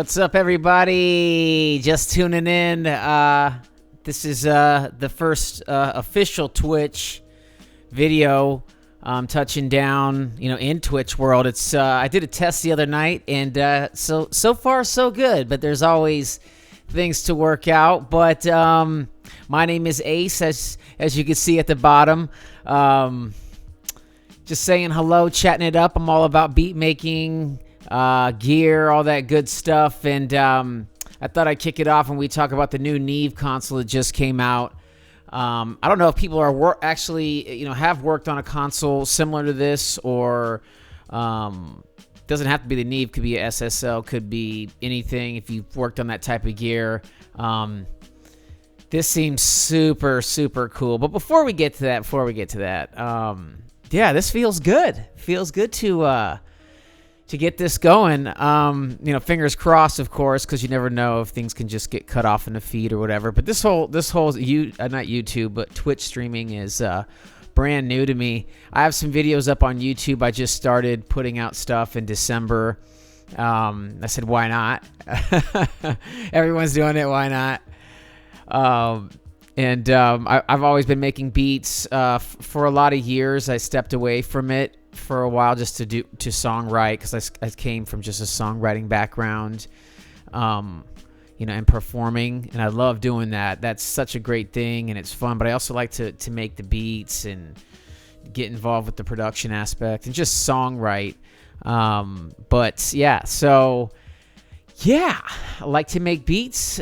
What's up, everybody? Just tuning in. This is the first official Twitch video touching down, in Twitch world. It's I did a test the other night, and so far so good. But there's always things to work out. But my name is Ace, as you can see at the bottom. Just saying hello, chatting it up. I'm all about beat making. Gear, all that good stuff, and I thought I'd kick it off when we talk about the new Neve console that just came out. I don't know if people are actually, have worked on a console similar to this, or doesn't have to be the Neve, could be a SSL, could be anything if you've worked on that type of gear. This seems super, super cool. But before we get to that, yeah, this feels good. Feels good to get this going. Fingers crossed, of course, because you never know if things can just get cut off in the feed or whatever. But this whole not YouTube, but Twitch streaming is brand new to me. I have some videos up on YouTube. I just started putting out stuff in December. I said, why not? Everyone's doing it. Why not? I've always been making beats for a lot of years. I stepped away from it for a while just to songwrite, because I came from just a songwriting background, and performing, and I love doing that. That's such a great thing, and it's fun. But I also like to make the beats and get involved with the production aspect and just songwrite. But yeah, so yeah, I like to make beats.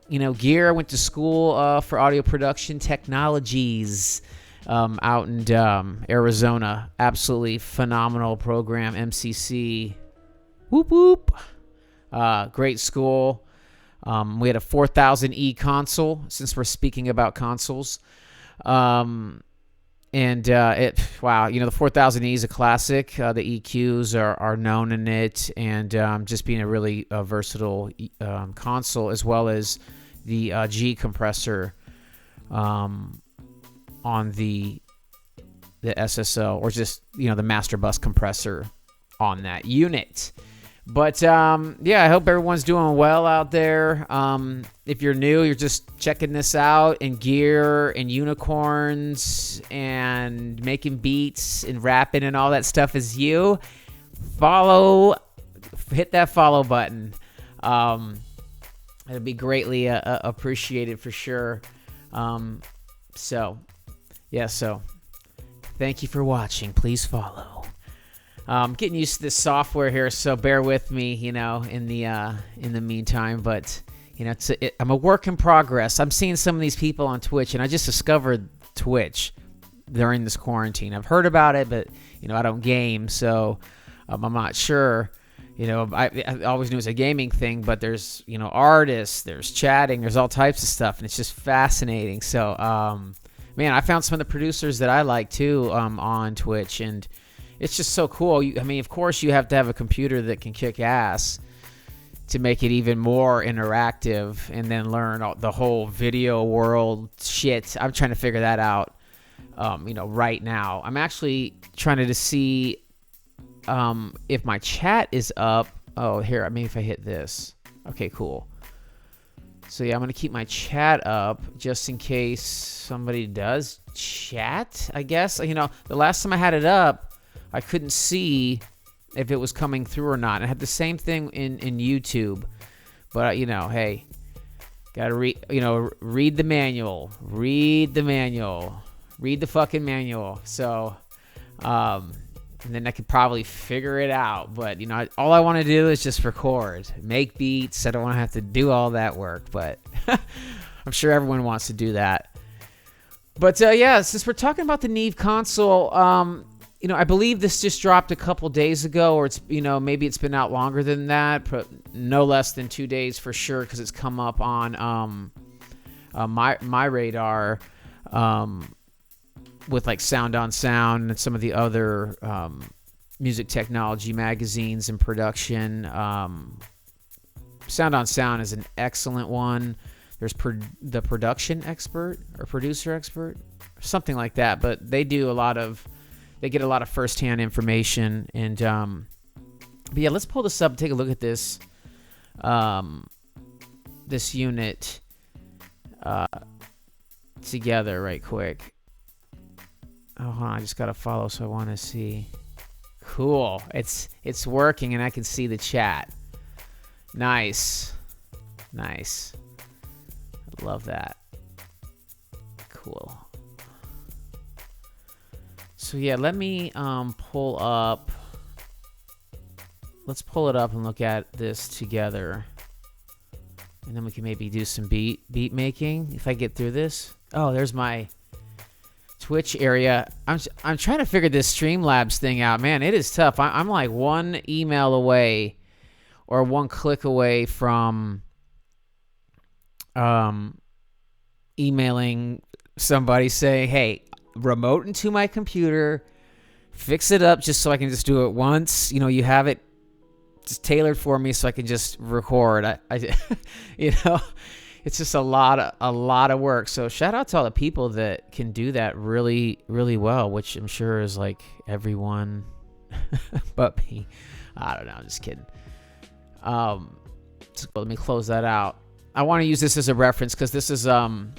Gear. I went to school for audio production technologies out in Arizona. Absolutely phenomenal program, MCC. Whoop whoop. Great school. We had a 4000E console, since we're speaking about consoles. The 4000E is a classic. The EQs are known in it, and just being a really versatile console, as well as the G compressor on the SSO, or just the master bus compressor on that unit. But yeah, I hope everyone's doing well out there. If you're new, you're just checking this out, and gear and unicorns and making beats and rapping and all that stuff is you, hit that follow button. It'd be greatly appreciated for sure. So thank you for watching. Please follow. Getting used to this software here, so bear with me, in the meantime. But I'm a work in progress. I'm seeing some of these people on Twitch, and I just discovered Twitch during this quarantine. I've heard about it, but I don't game, so I'm not sure. I always knew it was a gaming thing, but there's artists, there's chatting, there's all types of stuff, and it's just fascinating. So man, I found some of the producers that I like too on Twitch, and it's just so cool. Of course, you have to have a computer that can kick ass to make it even more interactive, and then learn the whole video world shit. I'm trying to figure that out, right now. I'm actually trying to see if my chat is up. Oh, here, maybe if I hit this. Okay, cool. So yeah, I'm going to keep my chat up just in case somebody does chat, I guess. The last time I had it up, I couldn't see if it was coming through or not. I had the same thing in YouTube. But, hey, got to read the manual. Read the fucking manual. So, and then I could probably figure it out. But, all I want to do is just record, make beats. I don't want to have to do all that work. But I'm sure everyone wants to do that. But, yeah, since we're talking about the Neve console, I believe this just dropped a couple days ago, or it's, maybe it's been out longer than that. But no less than 2 days for sure, because it's come up on my radar. With like Sound on Sound and some of the other music technology magazines and production. Sound on Sound is an excellent one. There's the production expert or producer expert, something like that. But they get a lot of firsthand information. And but yeah, let's pull this up and take a look at this. this unit together right quick. Oh, hold on, I just gotta follow, so I want to see. Cool, it's working, and I can see the chat. Nice. I love that. Cool. So yeah, let me pull up. Let's pull it up and look at this together, and then we can maybe do some beat making if I get through this. Oh, there's my Twitch area. I'm trying to figure this Streamlabs thing out, man. It is tough. I'm like one email away or one click away from emailing somebody saying, hey, remote into my computer, fix it up just so I can just do it once. You know, you have it just tailored for me so I can just record. I you know, it's just a lot of work. So shout out to all the people that can do that really, really well, which I'm sure is like everyone but me. I don't know. I'm just kidding. So let me close that out. I want to use this as a reference because this is we're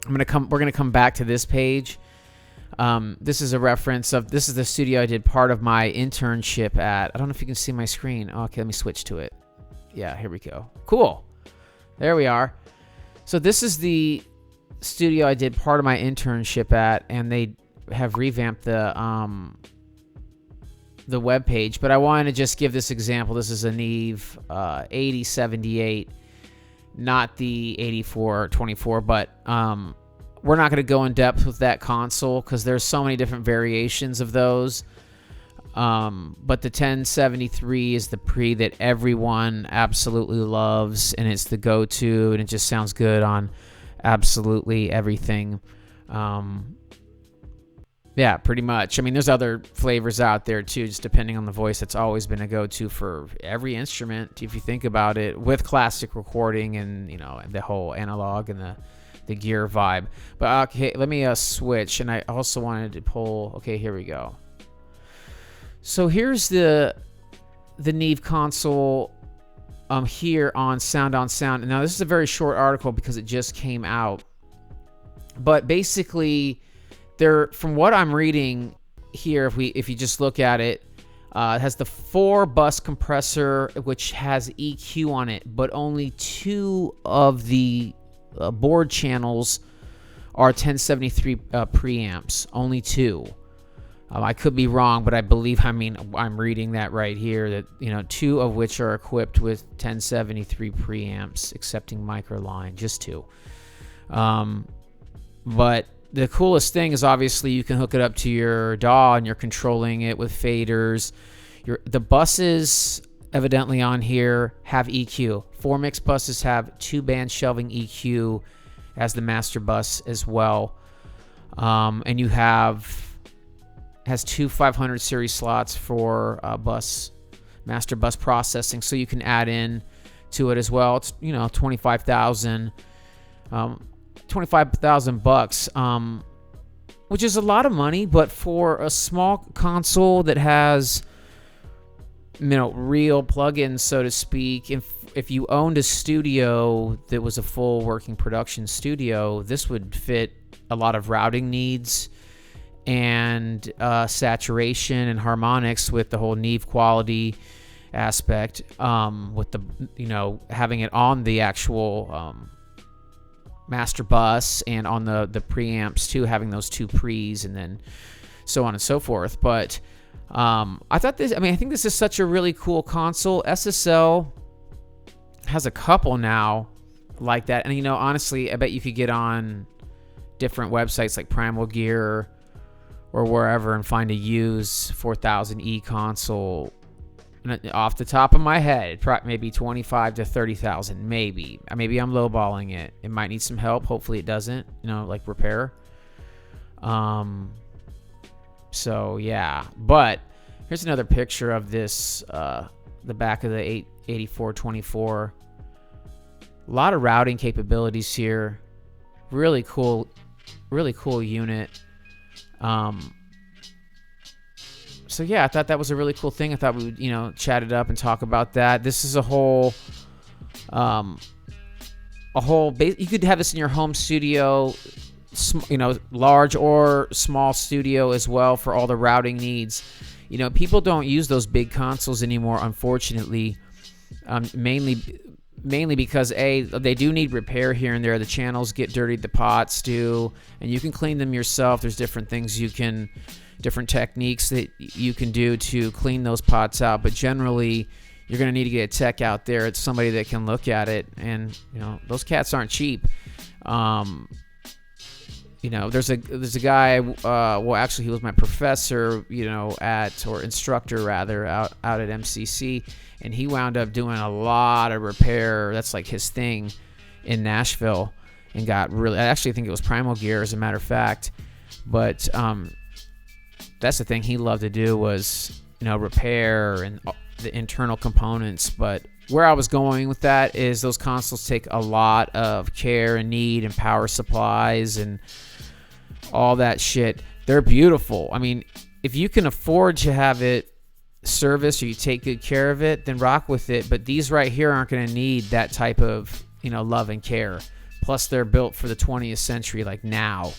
gonna come back to this page. This is a reference of, this is the studio I did part of my internship at. I don't know if you can see my screen. Okay, let me switch to it. Yeah, here we go. Cool. There we are. So this is the studio I did part of my internship at, and they have revamped the web page. But I wanted to just give this example. This is a Neve 8078, not the 8424, but we're not going to go in depth with that console because there's so many different variations of those. But the 1073 is the pre that everyone absolutely loves, and it's the go-to, and it just sounds good on absolutely everything. Yeah, pretty much. I mean, there's other flavors out there too, just depending on the voice. It's always been a go-to for every instrument, if you think about it, with classic recording and, you know, the whole analog and the gear vibe. But okay, let me switch, and I also wanted to pull. Okay, here we go. So here's the Neve console here on Sound on Sound. And now this is a very short article because it just came out. But basically, from what I'm reading here, if you just look at it, it has the 4-bus compressor which has EQ on it, but only 2 of the board channels are 1073 preamps. Only 2. I could be wrong, but I believe, I'm reading that right here, that, you know, 2 of which are equipped with 1073 preamps, excepting microline, just 2. But the coolest thing is obviously you can hook it up to your DAW and you're controlling it with faders. The buses evidently on here have EQ. 4 mix buses have 2-band shelving EQ as the master bus as well. And you has 2 500 series slots for master bus processing, so you can add in to it as well. It's, you know, $25,000, which is a lot of money, but for a small console that has, you know, real plugins, so to speak, if you owned a studio that was a full working production studio, this would fit a lot of routing needs and saturation and harmonics with the whole Neve quality aspect, with the, you know, having it on the actual master bus and on the preamps too, having those 2 pre's and then so on and so forth. But I think this is such a really cool console. SSL has a couple now like that, and, you know, honestly, I bet you could get on different websites like Primal Gear or wherever and find a used 4000E console. And off the top of my head, maybe 25 to 30,000, maybe. Maybe I'm lowballing it. It might need some help. Hopefully it doesn't, you know, like repair. So yeah, but here's another picture of this, the back of the 8424. A lot of routing capabilities here. Really cool unit. So yeah, I thought that was a really cool thing. I thought we would, you know, chat it up and talk about that. This is a whole a whole you could have this in your home studio, large or small studio as well, for all the routing needs. People don't use those big consoles anymore, unfortunately, mainly because they do need repair here and there. The channels get dirty, the pots do, and you can clean them yourself. There's different techniques that you can do to clean those pots out, but generally you're going to need to get a tech out there. It's somebody that can look at it, and those cats aren't cheap. There's a guy, well, actually he was my professor, or instructor rather, out at MCC, and he wound up doing a lot of repair. That's like his thing in Nashville, and I actually think it was Primal Gear, as a matter of fact. But that's the thing he loved to do, was repair and the internal components. But where I was going with that is those consoles take a lot of care and need, and power supplies and all that shit. They're beautiful. I mean, if you can afford to have it serviced, or you take good care of it, then rock with it. But these right here aren't going to need that type of love and care. Plus, they're built for the 20th century, like now.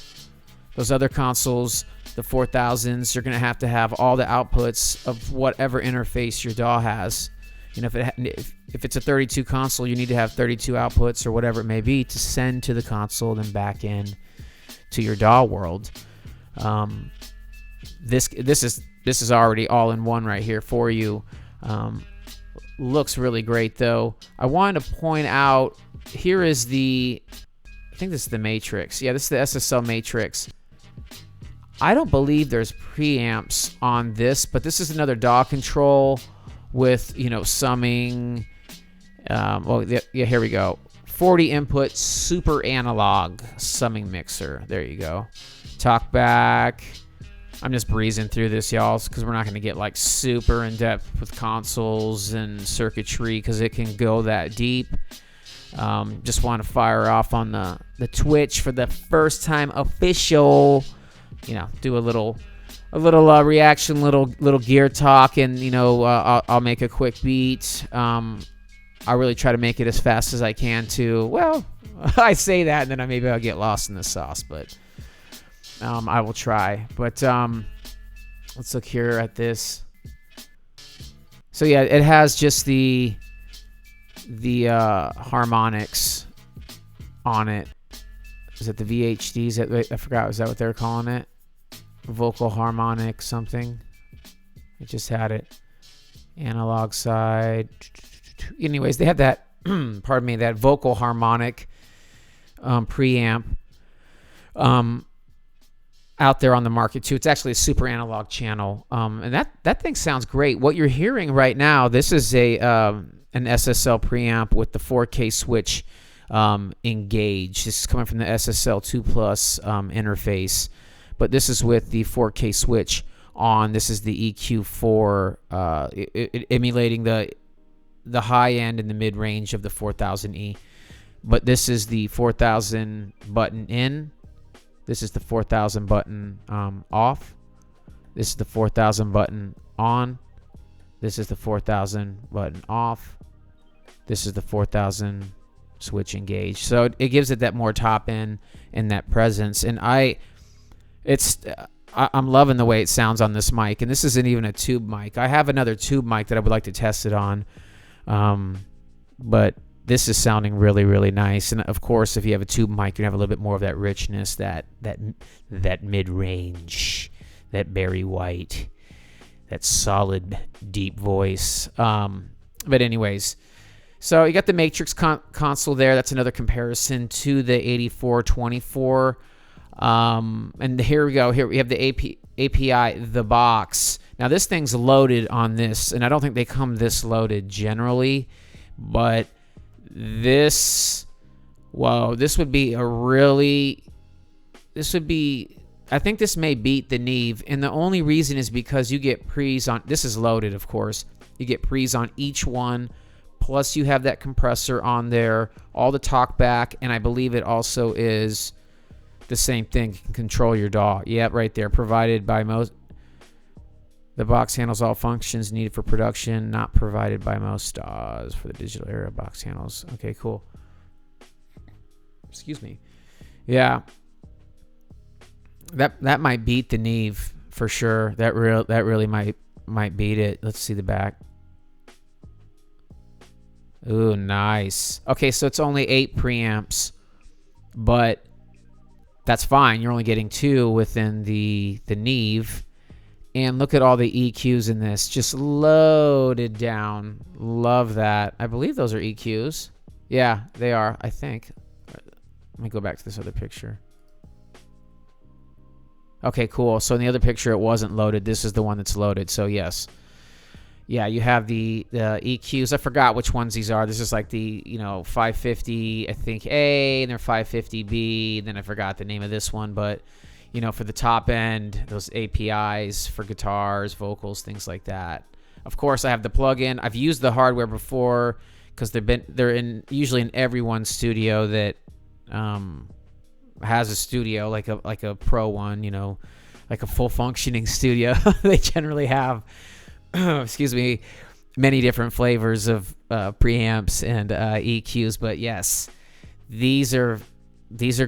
Those other consoles, the 4000s, you're going to have all the outputs of whatever interface your DAW has. If it's a 32 console, you need to have 32 outputs or whatever it may be to send to the console, then back in to your DAW world. This is already all in one right here for you. Looks really great though. I wanted to point out, here is I think this is the Matrix. Yeah, this is the Sso Matrix. I don't believe there's preamps on this, but this is another DAW control with summing. Here we go. 40 input super analog summing mixer. There you go. Talk back. I'm just breezing through this, y'all, because we're not going to get like super in depth with consoles and circuitry, because it can go that deep. Just want to fire off on the Twitch for the first time official. Do a little reaction, little gear talk, and I'll make a quick beat. I really try to make it as fast as I can too. Well, I say that, and then maybe I'll get lost in the sauce, but I will try. But let's look here at this. So yeah, it has just the harmonics on it. Is it the VHDs? I forgot. Is that what they're calling it? Vocal harmonic something. It just had it. Analog side. Anyways, they have that, pardon me, that vocal harmonic preamp out there on the market too. It's actually a super analog channel, and that thing sounds great. What you're hearing right now, this is an SSL preamp with the 4K switch engaged. This is coming from the SSL 2 Plus interface, but this is with the 4K switch on. This is the EQ4, emulating the high end and the mid range of the 4000E. But this is the 4000 button in. This is the 4000 button off. This is the 4000 button on. This is the 4000 button off. This is the 4000 switch engaged. So it gives it that more top end and that presence. And I'm loving the way it sounds on this mic. And this isn't even a tube mic. I have another tube mic that I would like to test it on. But this is sounding really, really nice. And of course, if you have a tube mic, you have a little bit more of that richness, that mid-range, that Barry White, that solid, deep voice. But anyways, so you got the Matrix console there. That's another comparison to the 8424. And here we go. Here we have the API, the box. Now this thing's loaded on this, and I don't think they come this loaded generally, but this would be I think this may beat the Neve, and the only reason is because you get pre's on, this is loaded of course, you get pre's on each one, plus you have that compressor on there, all the talkback, and I believe it also is the same thing. You can control your DAW. Yeah, right there, provided by most. The box handles all functions needed for production, not provided by most DAWs for the digital era box handles. Okay, cool. Excuse me. Yeah. That might beat the Neve for sure. That really might beat it. Let's see the back. Ooh, nice. Okay, so it's only 8 preamps, but that's fine. You're only getting 2 within the Neve. And look at all the EQs in this. Just loaded down. Love that. I believe those are EQs. Yeah, they are, I think. Let me go back to this other picture. Okay, cool. So in the other picture, it wasn't loaded. This is the one that's loaded. So yes. Yeah, you have the EQs. I forgot which ones these are. This is like the, 550, I think, A, and they're 550B. Then I forgot the name of this one. But, for the top end, those APIs for guitars, vocals, things like that. Of course, I have the plugin. I've used the hardware before because they're usually in everyone's studio that has a studio, like a pro one, like a full functioning studio. They generally have excuse me, many different flavors of preamps and EQs, but yes, these are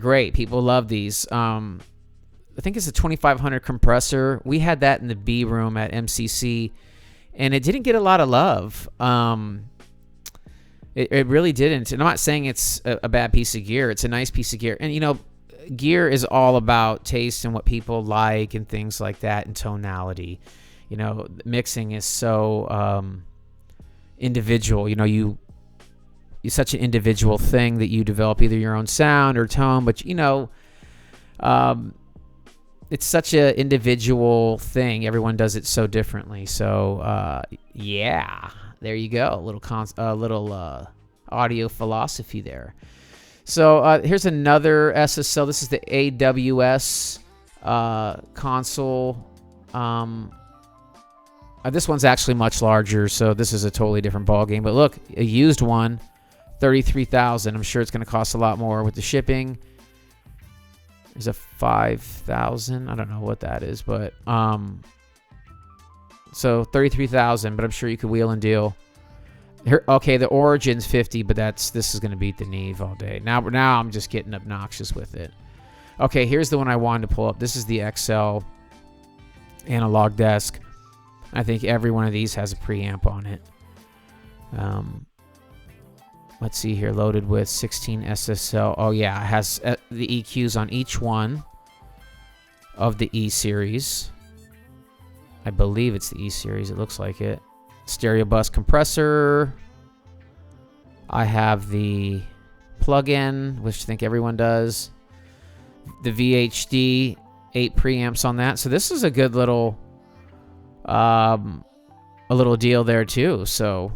great. People love these. I think it's a 2500 compressor. We had that in the B room at MCC, and it didn't get a lot of love. It really didn't. And I'm not saying it's a bad piece of gear. It's a nice piece of gear. And, gear is all about taste and what people like and things like that, and tonality. Mixing is so individual. You're such an individual thing that you develop either your own sound or tone, but it's such an individual thing. Everyone does it so differently. So yeah, there you go. A little audio philosophy there. So here's another SSL. This is the AWS console. This one's actually much larger, so this is a totally different ballgame. But look, a used one, $33,000. I'm sure it's going to cost a lot more with the shipping. There's a $5,000. I don't know what that is, but so $33,000. But I'm sure you could wheel and deal. Here, okay, the Origin's $50, but this is going to beat the Neve all day. Now I'm just getting obnoxious with it. Okay, here's the one I wanted to pull up. This is the XL analog desk. I think every one of these has a preamp on it. Let's see here. Loaded with 16 SSL. Oh, yeah. It has the EQs on each one of the E series. I believe it's the E series. It looks like it. Stereo bus compressor. I have the plug-in, which I think everyone does. The VHD, 8 preamps on that. So this is a good little... a little deal there too. So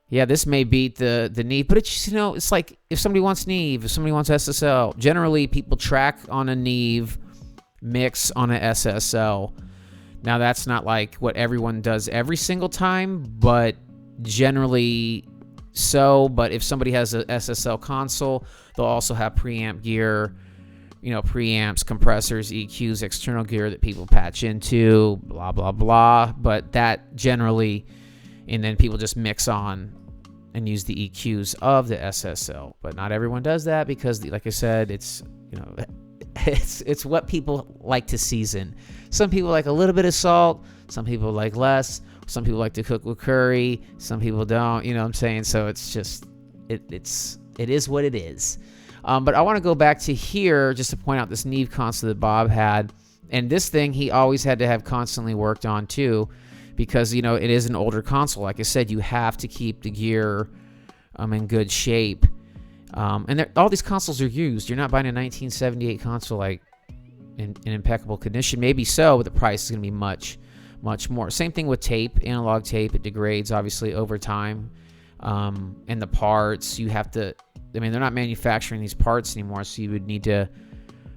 yeah, this may beat the Neve, but it's it's like if somebody wants Neve, if somebody wants SSL, generally people track on a Neve, mix on a SSL. Now that's not like what everyone does every single time, but generally so. But if somebody has a SSL console, they'll also have preamp gear. Preamps, compressors, EQs, external gear that people patch into, blah, blah, blah. But that generally, and then people just mix on and use the EQs of the SSL. But not everyone does that because, like I said, it's, it's what people like to season. Some people like a little bit of salt. Some people like less. Some people like to cook with curry. Some people don't. You know what I'm saying? So it's just, it is what it is. But I want to go back to here just to point out this Neve console that Bob had. And this thing he always had to have constantly worked on too because, it is an older console. Like I said, you have to keep the gear in good shape. And all these consoles are used. You're not buying a 1978 console like in impeccable condition. Maybe so, but the price is going to be much, much more. Same thing with tape, analog tape. It degrades, obviously, over time. And the parts, you have to... they're not manufacturing these parts anymore, so you would need to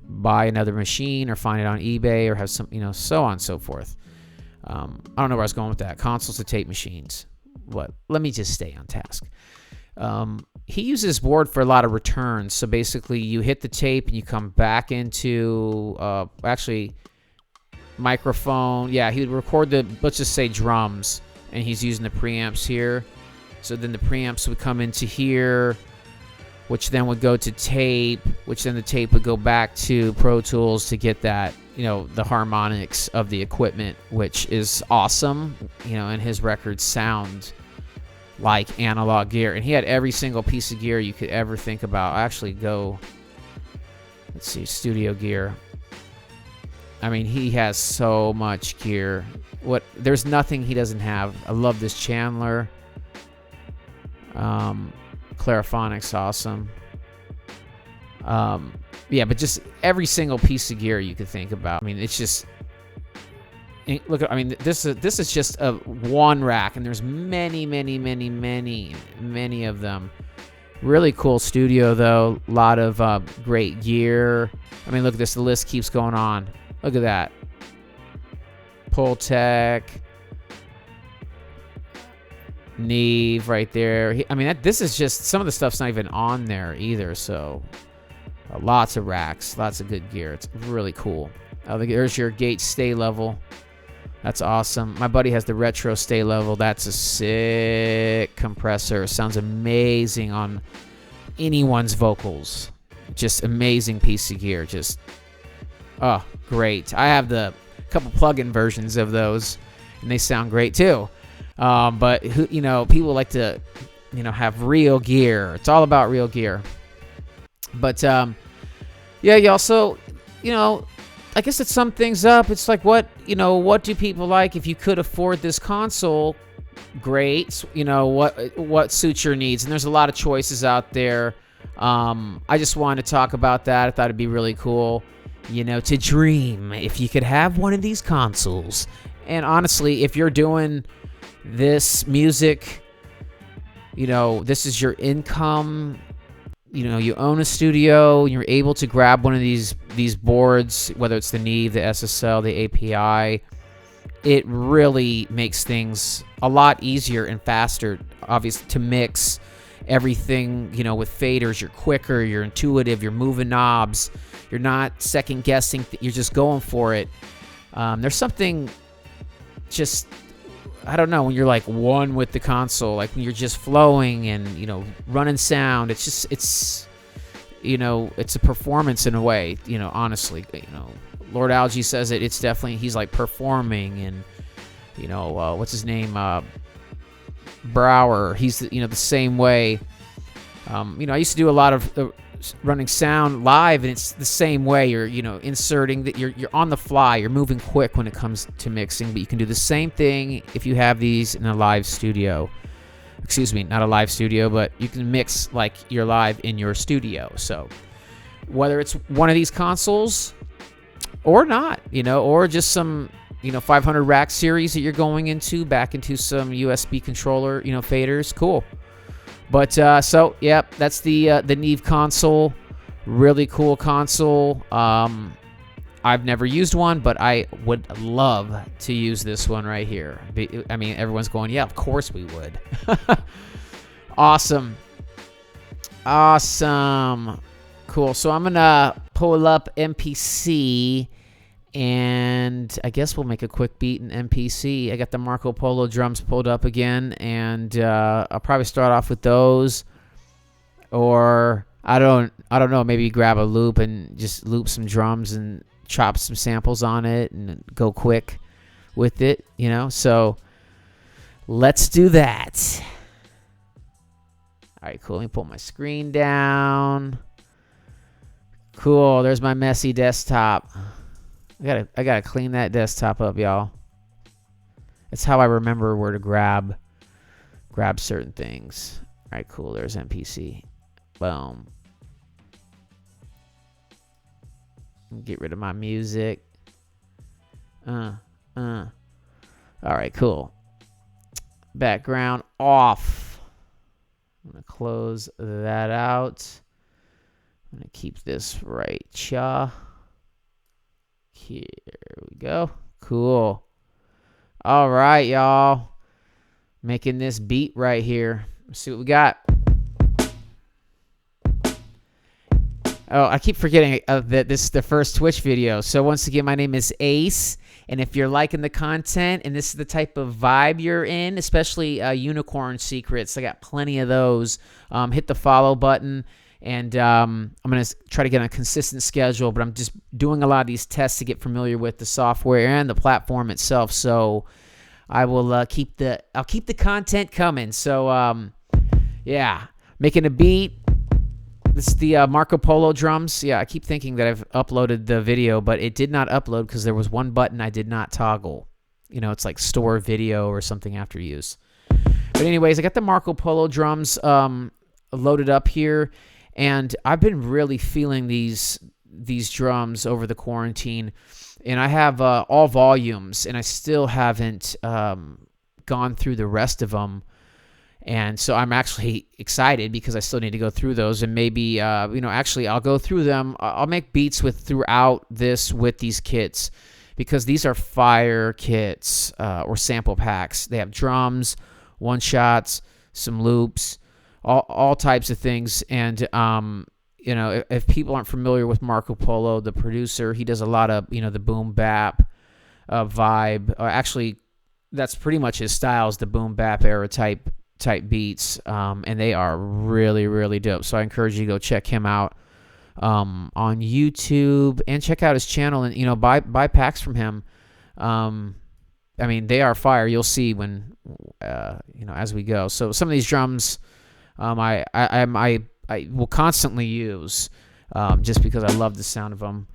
buy another machine or find it on eBay or have some, so on and so forth. I don't know where I was going with that. Consoles to tape machines. Let me just stay on task. He uses this board for a lot of returns. So basically, you hit the tape and you come back into... actually, microphone. Yeah, he would record the, let's just say, drums, and he's using the preamps here. So then the preamps would come into here, which then would go to tape, which then the tape would go back to Pro Tools to get that, you know, the harmonics of the equipment, which is awesome, you know, and his records sound like analog gear. And he had every single piece of gear you could ever think about. Actually, let's see, studio gear. I mean, he has so much gear. There's nothing he doesn't have. I love this Chandler. Clariphonics, awesome. Yeah, but just every single piece of gear you could think about. I mean, it's just, look. I mean, this is just a one rack, and there's many of them. Really cool studio though. A lot of great gear. I mean, look at this. The list keeps going on. Look at that. Pultec. Neve right there. I mean, this is just, some of the stuff's not even on there either. So lots of racks, lots of good gear. It's really cool. There's your gate stay level. That's awesome. My buddy has the retro stay level. That's a sick compressor. Sounds amazing on anyone's vocals. Just amazing piece of gear. Just, oh, great. I have the couple plug-in versions of those, and they sound great too. But you know, people like to, you know, have real gear. It's all about real gear. But yeah, you also, you know, I guess to sum things up, it's like, what do people like? If you could afford this console, great. You know, what suits your needs? And there's a lot of choices out there. I just wanted to talk about that. I thought it'd be really cool, you know, to dream if you could have one of these consoles. And honestly, if you're doing this music, you know, this is your income, you know, you own a studio, you're able to grab one of these boards, whether it's the Neve, the SSL, the API, it really makes things a lot easier and faster, obviously, to mix everything. You know, with faders, you're quicker, you're intuitive, you're moving knobs, you're not second guessing, you're just going for it. There's something just, I don't know, when you're like one with the console, like when you're just flowing and, you know, running sound, it's you know, it's a performance in a way, you know, honestly, you know, Lord Algae says it's definitely, he's like performing. And, you know, what's his name? Brower, he's, you know, the same way. You know, I used to do a lot of running sound live, and it's the same way. You're, you know, inserting that, you're on the fly, you're moving quick when it comes to mixing, but you can do the same thing if you have these in a live studio. Excuse me, not a live studio, but you can mix like you're live in your studio. So whether it's one of these consoles or not, you know, or just some, you know, 500 rack series that you're going into, back into some USB controller, you know, faders, cool. But so yeah, that's the Neve console. Really cool console. I've never used one, but I would love to use this one right here. I mean, everyone's going, yeah, of course we would. Awesome. Cool. So I'm gonna pull up MPC, and I guess we'll make a quick beat in MPC. I got the Marco Polo drums pulled up again, and I'll probably start off with those, or I don't know, maybe grab a loop and just loop some drums and chop some samples on it and go quick with it, you know. So let's do that. All right, cool. Let me pull my screen down. Cool. There's my messy desktop. I gotta clean that desktop up, y'all. It's how I remember where to grab certain things. All right, cool. There's MPC. Boom. Get rid of my music. All right, cool. Background off. I'm gonna close that out. I'm gonna keep this right here. Here we go. Cool. All right, y'all. Making this beat right here. Let's see what we got. Oh, I keep forgetting that this is the first Twitch video. So once again, my name is Ace, and if you're liking the content and this is the type of vibe you're in, especially unicorn secrets, I got plenty of those. Hit the follow button, and I'm gonna try to get on a consistent schedule. But I'm just doing a lot of these tests to get familiar with the software and the platform itself. So I will keep the content coming. So yeah, making a beat. This is the Marco Polo drums. Yeah, I keep thinking that I've uploaded the video, but it did not upload because there was one button I did not toggle. You know, it's like store video or something after use. But anyways, I got the Marco Polo drums loaded up here, and I've been really feeling these drums over the quarantine. And I have all volumes, and I still haven't gone through the rest of them. And so I'm actually excited because I still need to go through those, and maybe actually I'll go through them. I'll make beats throughout this with these kits, because these are fire kits or sample packs. They have drums, one shots, some loops, all types of things. And if people aren't familiar with Marco Polo, the producer, he does a lot of the boom bap vibe. Actually, that's pretty much his style, is the boom bap era type beats, and they are really, really dope. So I encourage you to go check him out on YouTube, and check out his channel, and buy packs from him. I mean, they are fire. You'll see when as we go. So some of these drums I will constantly use just because I love the sound of them,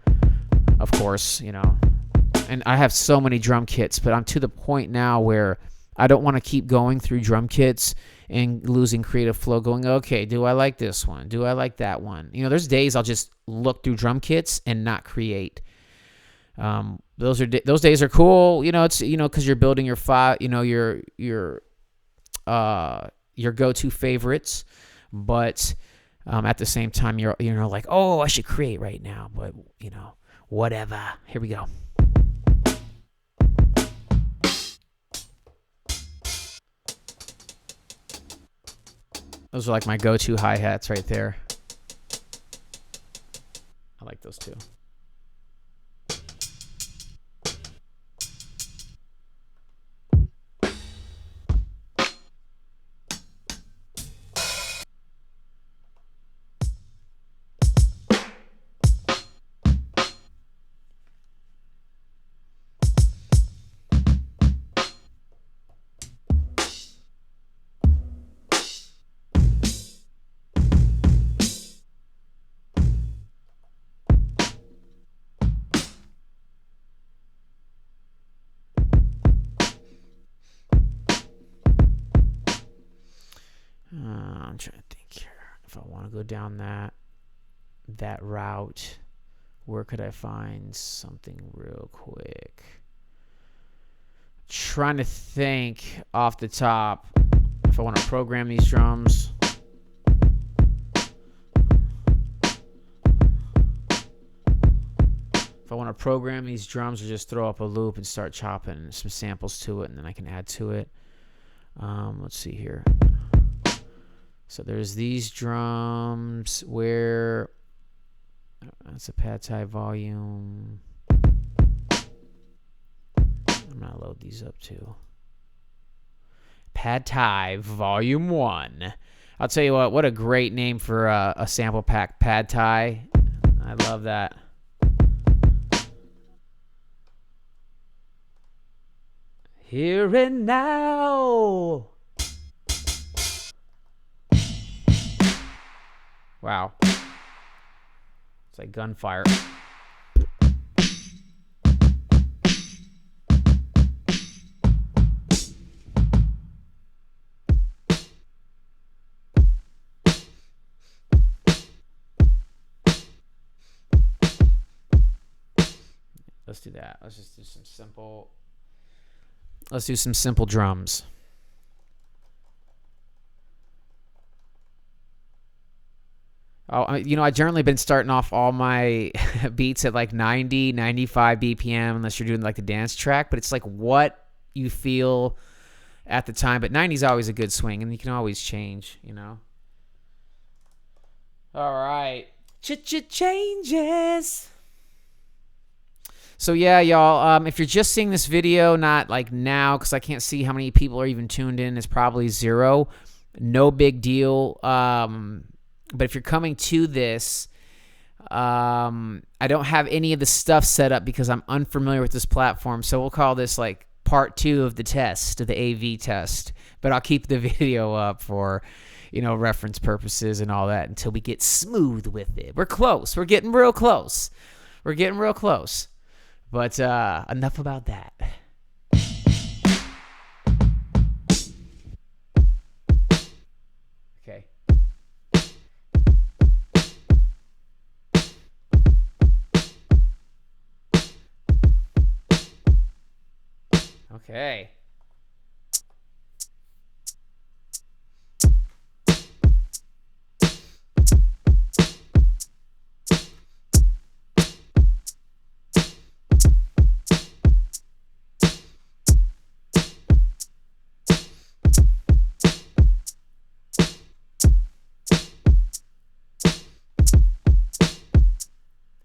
of course. And I have so many drum kits, but I'm to the point now where I don't want to keep going through drum kits and losing creative flow, going, okay, do I like this one? Do I like that one? There's days I'll just look through drum kits and not create. Those days are cool. It's because you're building your file, your go-to favorites, but at the same time you're like, oh, I should create right now, but whatever. Here we go. Those are like my go-to hi-hats right there. I like those too. I'm trying to think here. If I want to go down that route, where could I find something real quick? Trying to think off the top if I want to program these drums. If I want to program these drums, or just throw up a loop and start chopping some samples to it, and then I can add to it. Let's see here. So there's these drums where that's a pad thai volume. I'm gonna load these up too. Pad Thai Volume 1. I'll tell you what a great name for a sample pack. Pad Thai. I love that. Here and now. Wow. It's like gunfire. Let's do that. Let's just do some simple. Let's do some simple drums. Oh, I generally been starting off all my beats at like 90, 95 BPM, unless you're doing like the dance track. But it's like what you feel at the time. But 90 is always a good swing, and you can always change, All right. Changes. So yeah, y'all, if you're just seeing this video, not like now, because I can't see how many people are even tuned in, it's probably 0. No big deal. But if you're coming to this, I don't have any of the stuff set up because I'm unfamiliar with this platform. So we'll call this like part 2 of the test, of the AV test. But I'll keep the video up for, reference purposes and all that until we get smooth with it. We're close. We're getting real close. But enough about that. Okay. Okay.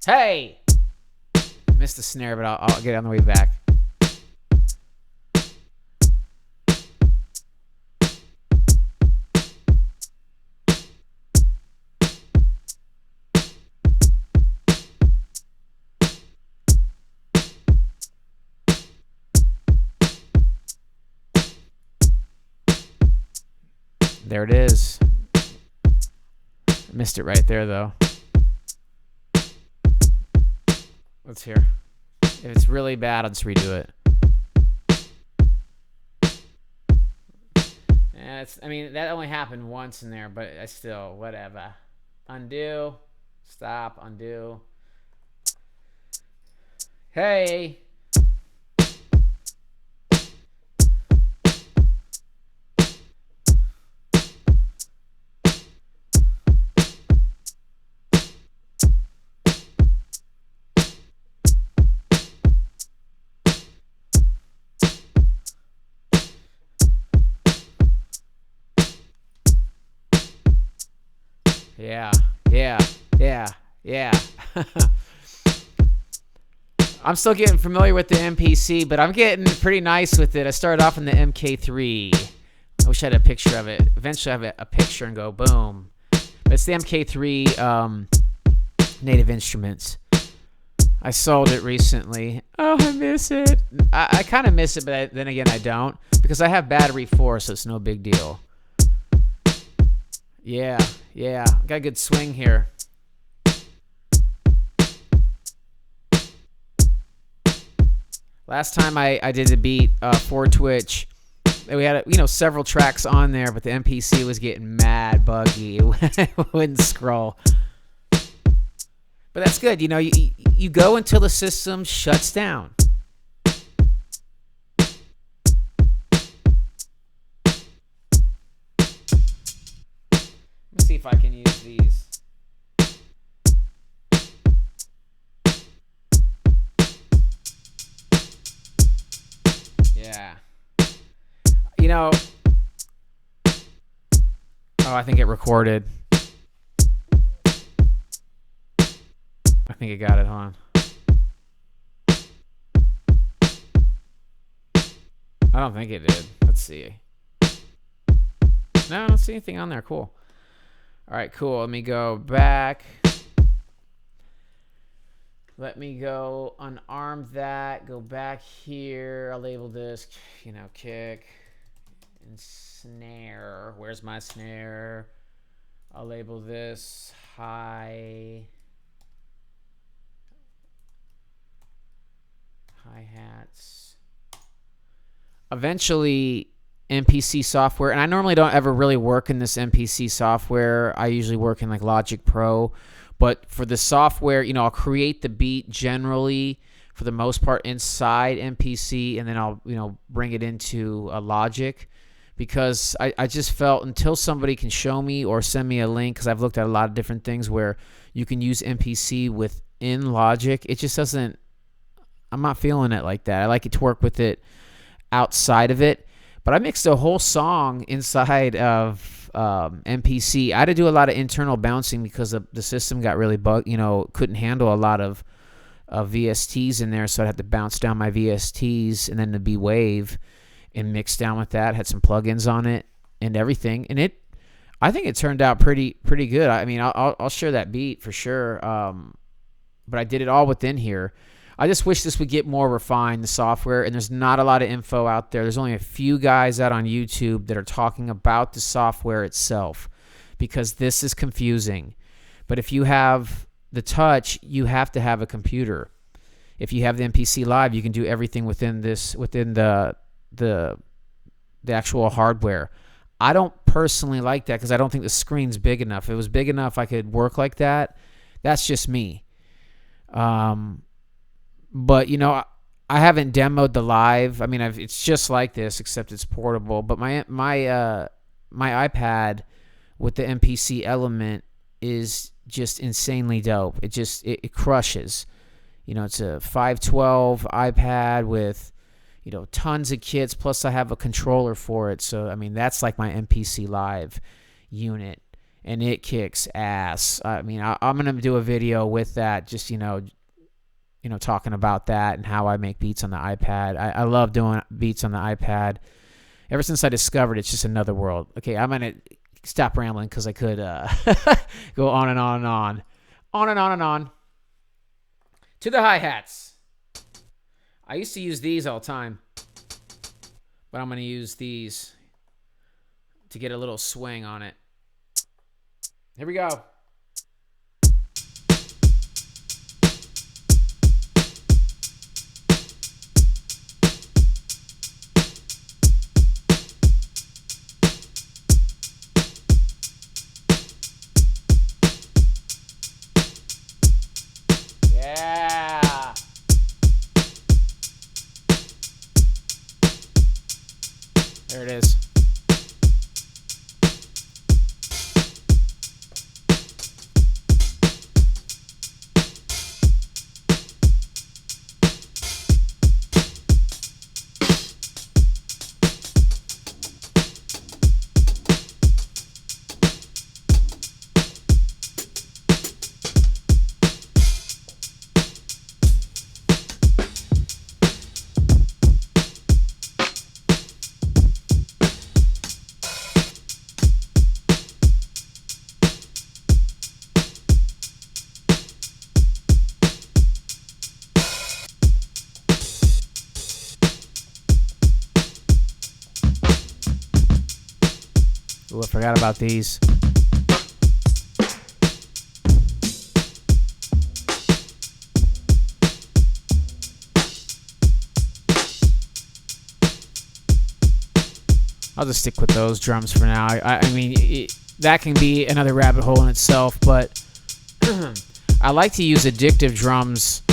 Hey! Missed the snare, but I'll get it on the way back. There it is. Missed it right there, though. Let's hear. If it's really bad, I'll just redo it. Yeah, that only happened once in there, but I still, whatever. Undo. Stop. Undo. Hey. Yeah. I'm still getting familiar with the MPC, but I'm getting pretty nice with it. I started off in the MK3. I wish I had a picture of it. Eventually I have a picture and go boom. But it's the MK3 Native Instruments. I sold it recently. Oh, I miss it. I kind of miss it, but then again I don't. Because I have battery 4, so it's no big deal. Yeah. Got a good swing here. Last time I did a beat for Twitch, we had several tracks on there, but the MPC was getting mad buggy. It wouldn't scroll. But that's good. You go until the system shuts down. Let me see if I can use these. Yeah. Oh, I think it recorded. I think it got it on. I don't think it did. Let's see. No, I don't see anything on there. Cool. All right, cool. Let me go back. Let me go unarm that. Go back here. I'll label this, kick and snare. Where's my snare? I'll label this hi-hats. Eventually, Mpc Software, and I normally don't ever really work in this Mpc Software. I usually work in like Logic Pro. But for the software, I'll create the beat generally for the most part inside MPC, and then I'll, bring it into a Logic, because I just felt until somebody can show me or send me a link, because I've looked at a lot of different things where you can use MPC within Logic. It just doesn't, I'm not feeling it like that. I like it to work with it outside of it. But I mixed a whole song inside of MPC. I had to do a lot of internal bouncing because the system got really couldn't handle a lot of VSTs in there, so I'd have to bounce down my VSTs and then the B wave and mix down with that. Had some plugins on it and everything, and I think it turned out pretty good. I mean, I'll share that beat for sure. But I did it all within here. I just wish this would get more refined, the software, and there's not a lot of info out there. There's only a few guys out on YouTube that are talking about the software itself, because this is confusing. But if you have the touch, you have to have a computer. If you have the MPC Live, you can do everything within the actual hardware. I don't personally like that because I don't think the screen's big enough. If it was big enough, I could work like that. That's just me. But I haven't demoed the Live. I mean, it's just like this except it's portable. But my iPad with the MPC element is just insanely dope. It crushes. It's a 512 iPad with tons of kits. Plus, I have a controller for it. So I mean, that's like my MPC Live unit, and it kicks ass. I mean, I'm gonna do a video with that, just talking about that and how I make beats on the iPad. I love doing beats on the iPad. Ever since I discovered it's just another world. Okay, I'm going to stop rambling because I could go on and on and on. On and on and on. To the hi-hats. I used to use these all the time, but I'm going to use these to get a little swing on it. Here we go. Yeah. There it is. Ooh, I forgot about these. I'll just stick with those drums for now. I mean, that can be another rabbit hole in itself, but I like to use addictive drums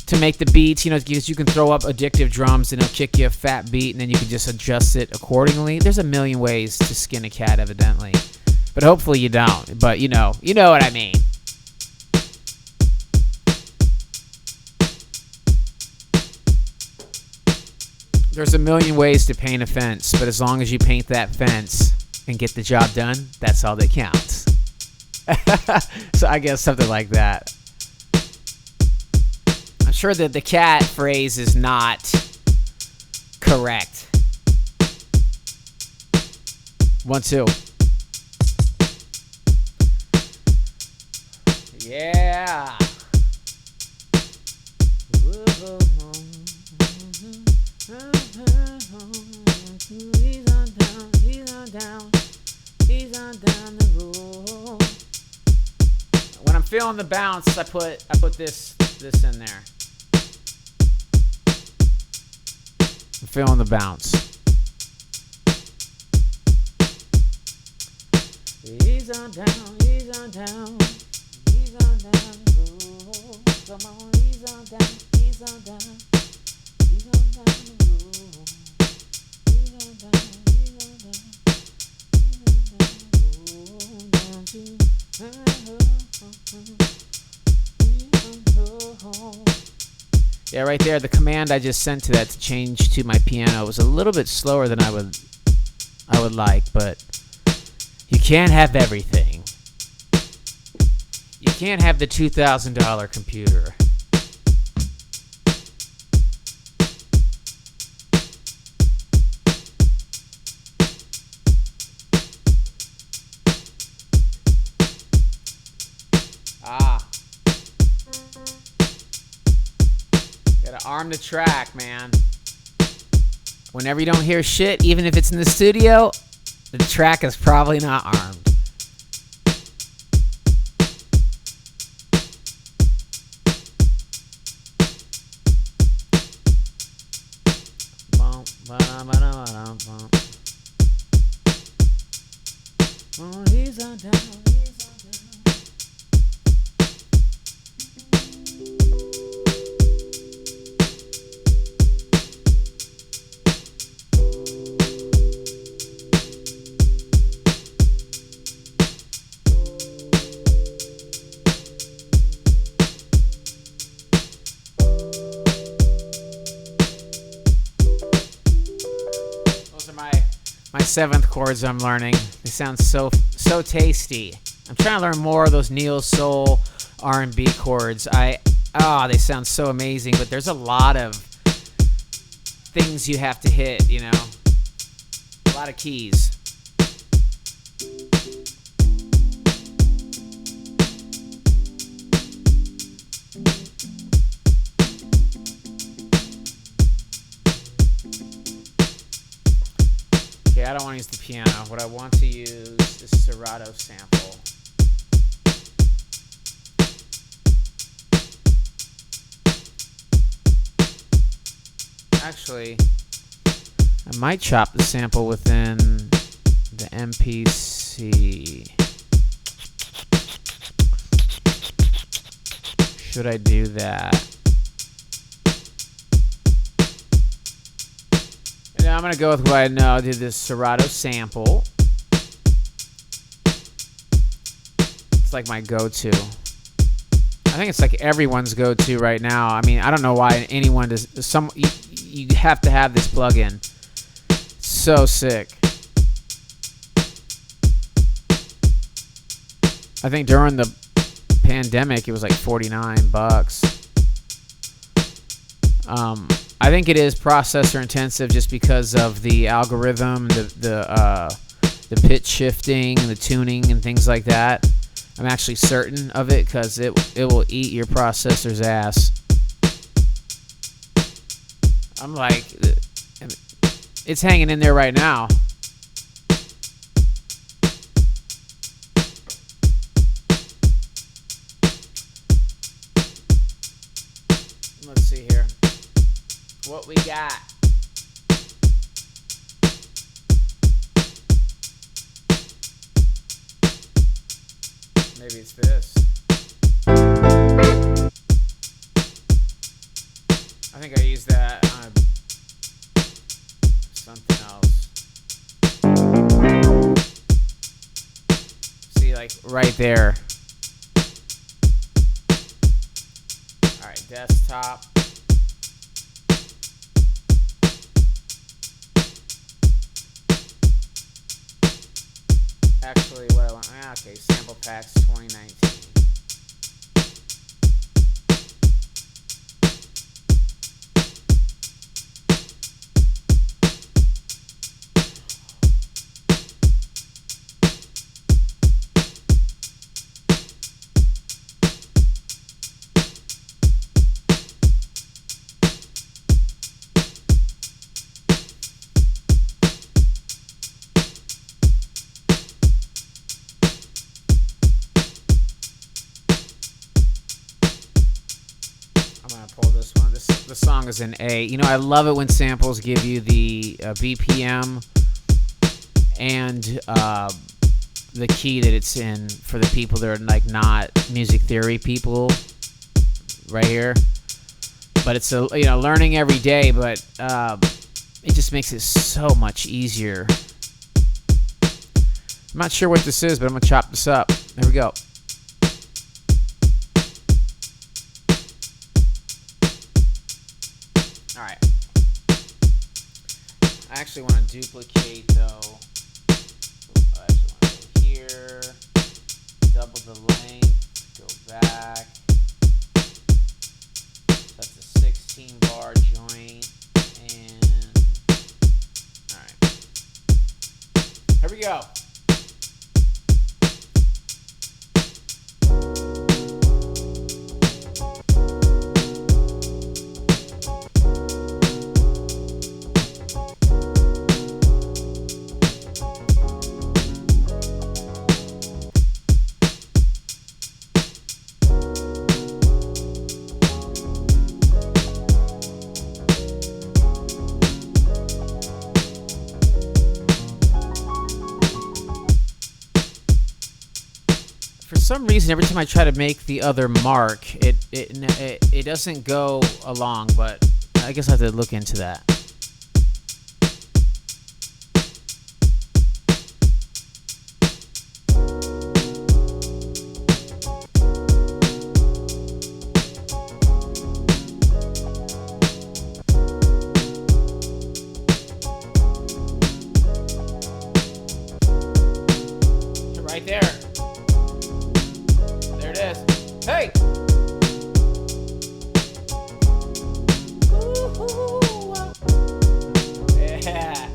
to make the beats, because you can throw up addictive drums and it'll kick you a fat beat, and then you can just adjust it accordingly. There's a million ways to skin a cat, evidently, but hopefully you don't. But you know what I mean. There's a million ways to paint a fence, but as long as you paint that fence and get the job done, that's all that counts. So I guess something like that. I'm sure that the cat phrase is not correct. 1, 2. Yeah. He's on down the road. When I'm feeling the bounce, I put this in there. I'm feeling the bounce. He's on down the road. Come on, he's on down the road. He's on down. Yeah, right there, the command I just sent to that to change to my piano was a little bit slower than I would like, but you can't have everything. You can't have the $2,000 computer. Gotta arm the track, man. Whenever you don't hear shit, even if it's in the studio, the track is probably not armed. Oh, he's on down, he's on down. Those are my seventh chords I'm learning. They sound so tasty. I'm trying to learn more of those neo soul R&B chords. They sound so amazing, but there's a lot of things you have to hit, you know. A lot of keys. Okay, I don't want to use the piano. What I want to use is Serato sample. Actually, I might chop the sample within the MPC. Should I do that? And I'm gonna go with what I know. I did this Serato sample. It's like my go-to. I think it's like everyone's go-to right now. I mean, I don't know why anyone does. You have to have this plugin. It's so sick. I think during the pandemic it was like $49. I think it is processor intensive just because of the algorithm, the pitch shifting, and the tuning and things like that. I'm actually certain of it because it will eat your processor's ass. I'm like, it's hanging in there right now. Let's see here. What we got? Maybe it's this. I think I used that on something else. See, like right there. Alright, desktop. Actually, what I want. Okay, sample packs 2019. Pull this one. The song is in A. You know, I love it when samples give you the BPM and the key that it's in for the people that are like not music theory people right here. But it's learning every day, but it just makes it so much easier. I'm not sure what this is, but I'm gonna chop this up. There we go. actually want to duplicate though. I actually want to go here, double the length, go back. That's a 16 bar joint, and all right, here we go. For some reason, every time I try to make the other mark, it doesn't go along, but I guess I have to look into that. Right there. There it is. Hey! Yeah.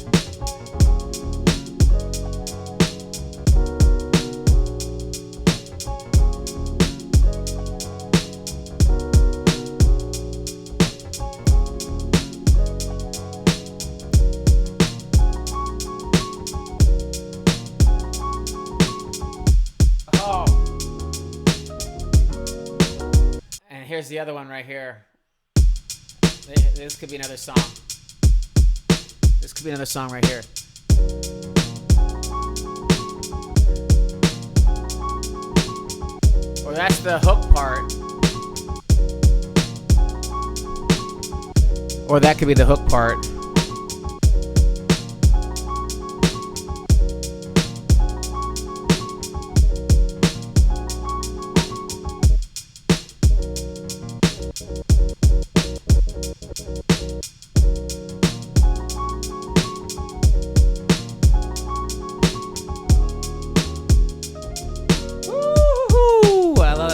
Oh. And here's the other one right here. This could be another song. This could be another song right here. Or that's the hook part. Or that could be the hook part.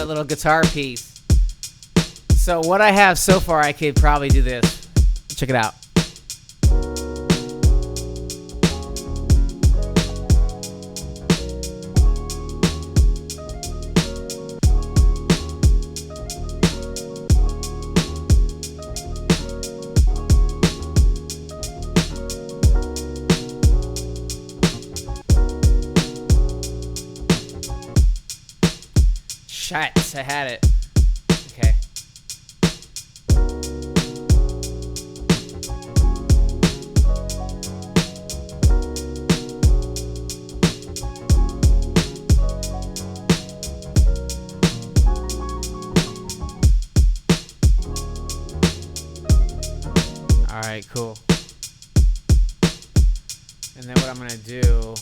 Little guitar piece. So what I have so far, I could probably do this. Check it out. Shit, I had it. Okay. All right, cool. And then what I'm gonna do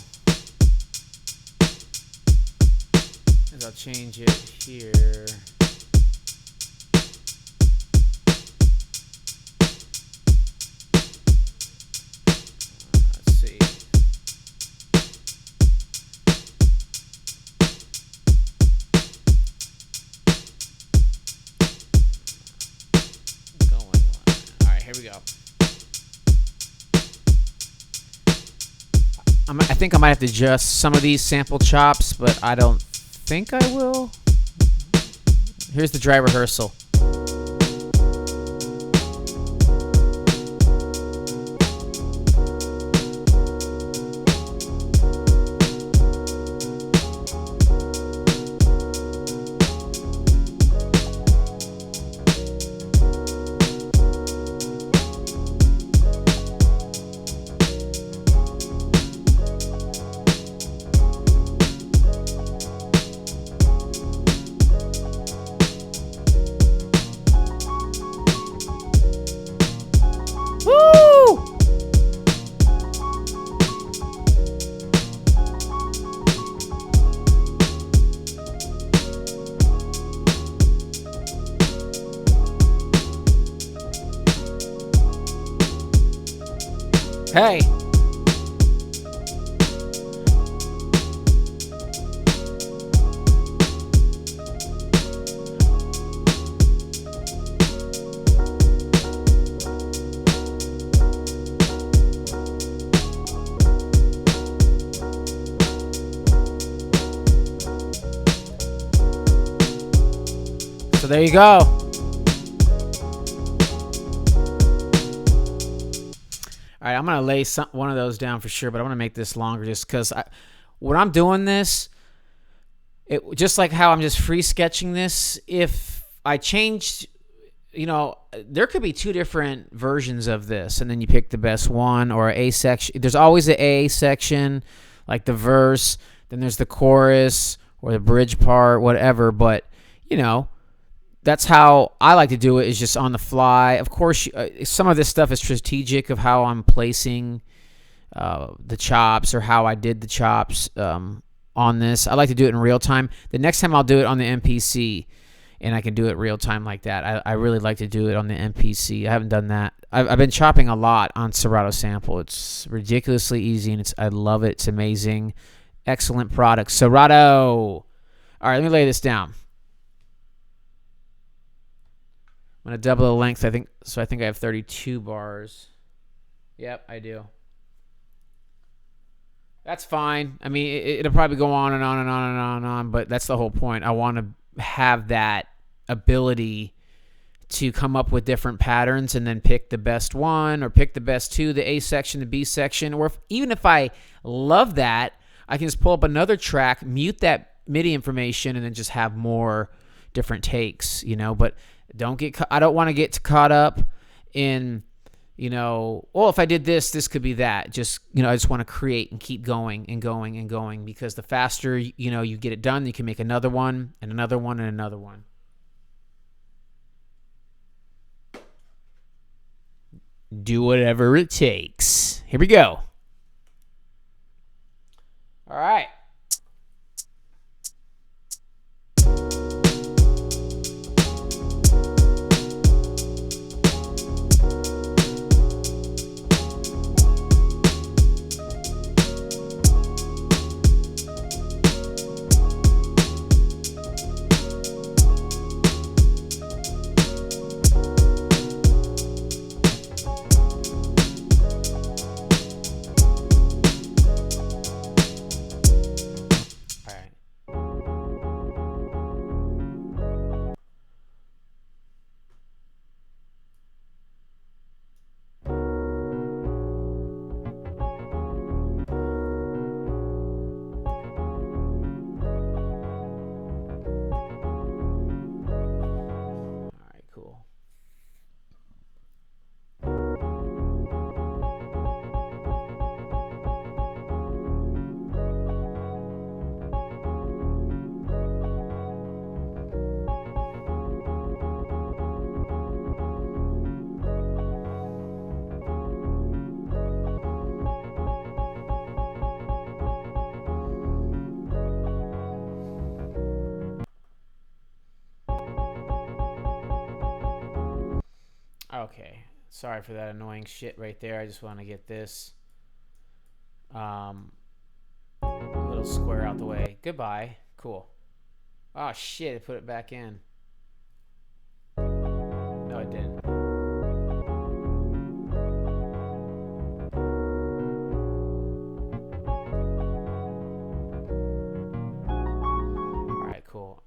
is I'll change it here. Let's see. Going on. All right, here we go. I think I might have to adjust some of these sample chops, but I don't think I will. Here's the dry rehearsal. Hey. So there you go. All right, I'm going to lay one of those down for sure, but I'm going to make this longer just because when I'm doing this, just like how I'm just free sketching this, if I changed, there could be two different versions of this, and then you pick the best one or A section. There's always the A section, like the verse, then there's the chorus or the bridge part, whatever, but, that's how I like to do it, is just on the fly. Of course, some of this stuff is strategic of how I'm placing the chops or how I did the chops on this. I like to do it in real time. The next time I'll do it on the MPC, and I can do it real time like that. I really like to do it on the MPC. I haven't done that. I've been chopping a lot on Serato Sample. It's ridiculously easy, and I love it. It's amazing. Excellent product. Serato. All right, let me lay this down. I'm going to double the length, I think I have 32 bars. Yep, I do. That's fine. I mean, it'll probably go on and on and on and on and on, but that's the whole point. I want to have that ability to come up with different patterns and then pick the best one or pick the best two, the A section, the B section, or even if I love that, I can just pull up another track, mute that MIDI information, and then just have more different takes, but I don't want to get caught up in, if I did this could be that. Just, I just want to create and keep going and going and going, because the faster, you get it done, you can make another one and another one and another one. Do whatever it takes. Here we go. All right. Okay, sorry for that annoying shit right there. I just want to get this little square out the way. Goodbye. Cool. Oh shit, I put it back in. No, it didn't. All right, cool.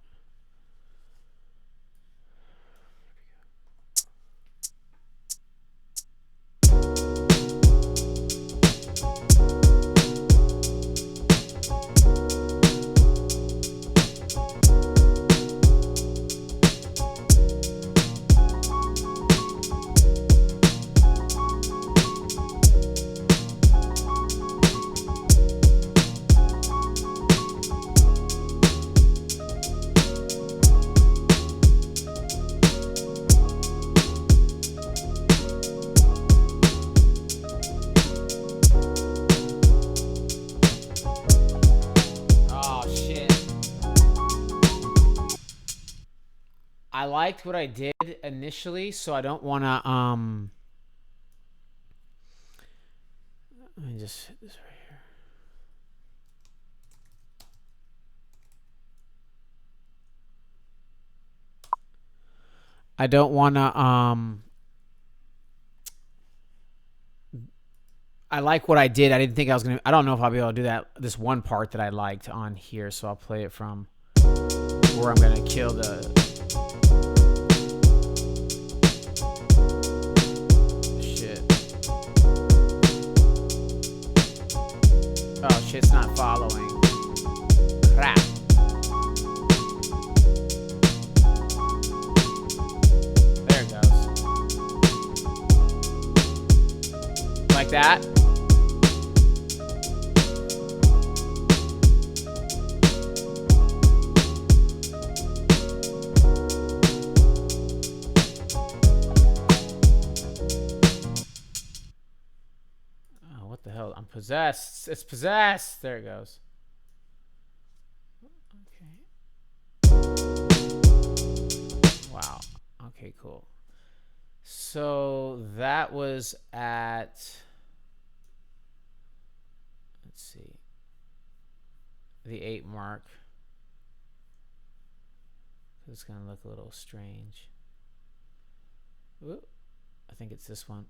I liked what I did initially, so I don't want to, let me just hit this right here. I don't want to, I like what I did. I didn't think I was going to, I don't know if I'll be able to do that, this one part that I liked on here, so I'll play it from where I'm going to kill the Oh, shit's not following. Crap. There it goes. Like that. What the hell? I'm possessed. It's possessed. There it goes. Okay. Wow. Okay, cool. So that was at, let's see, the 8 mark. It's going to look a little strange. Ooh, I think it's this one.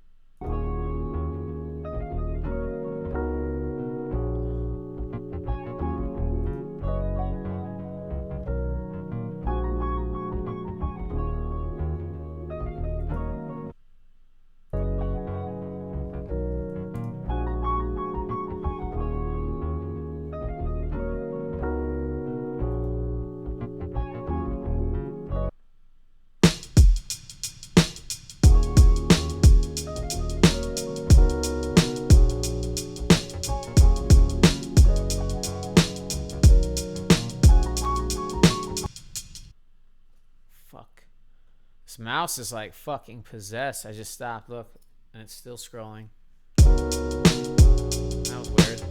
This mouse is like fucking possessed. I just stopped, look, and it's still scrolling. That was weird.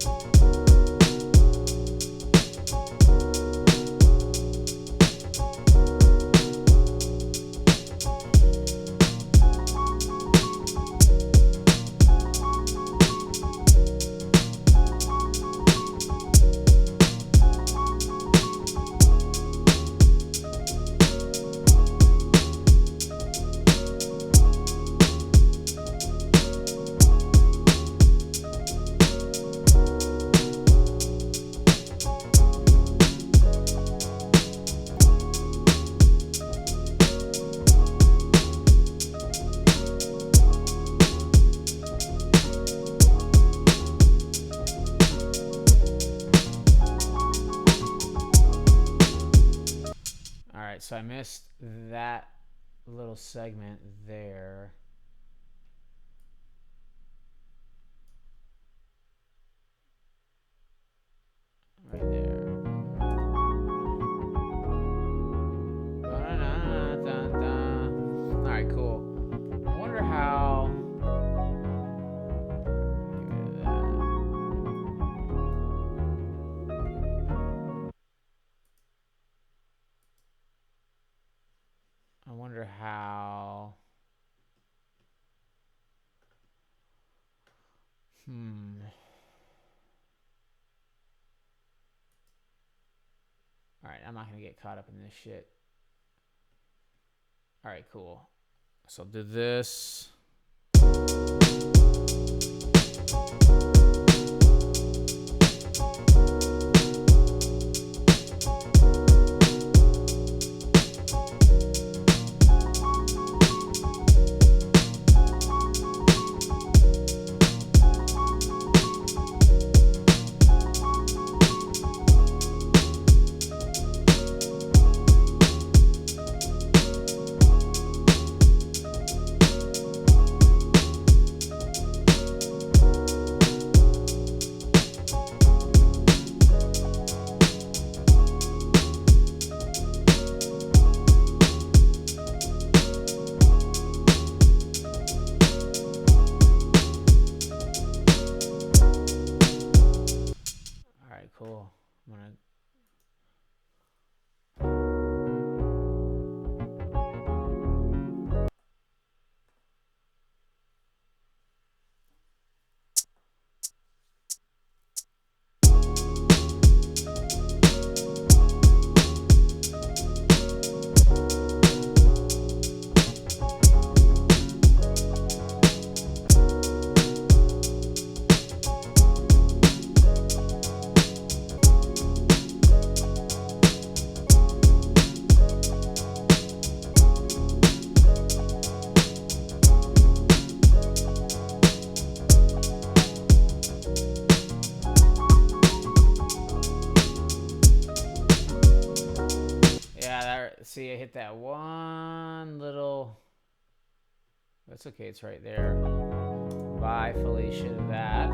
So I missed that little segment there. Right there. All right, cool. I wonder how. I wonder how. Alright, I'm not going to get caught up in this shit. Alright, cool. So I'll do this. Cool. I'm gonna. see, I hit that one little. That's okay. It's right there. Bye, Felicia. That.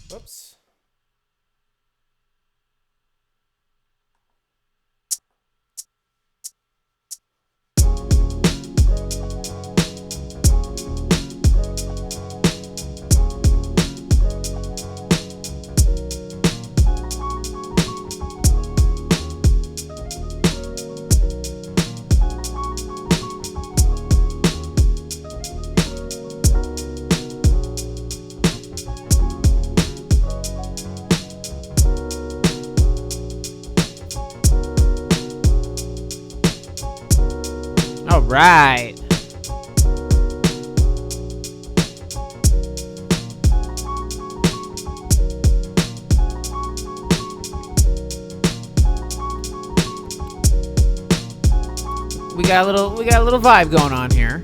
Whoops. All right. We got a little vibe going on here.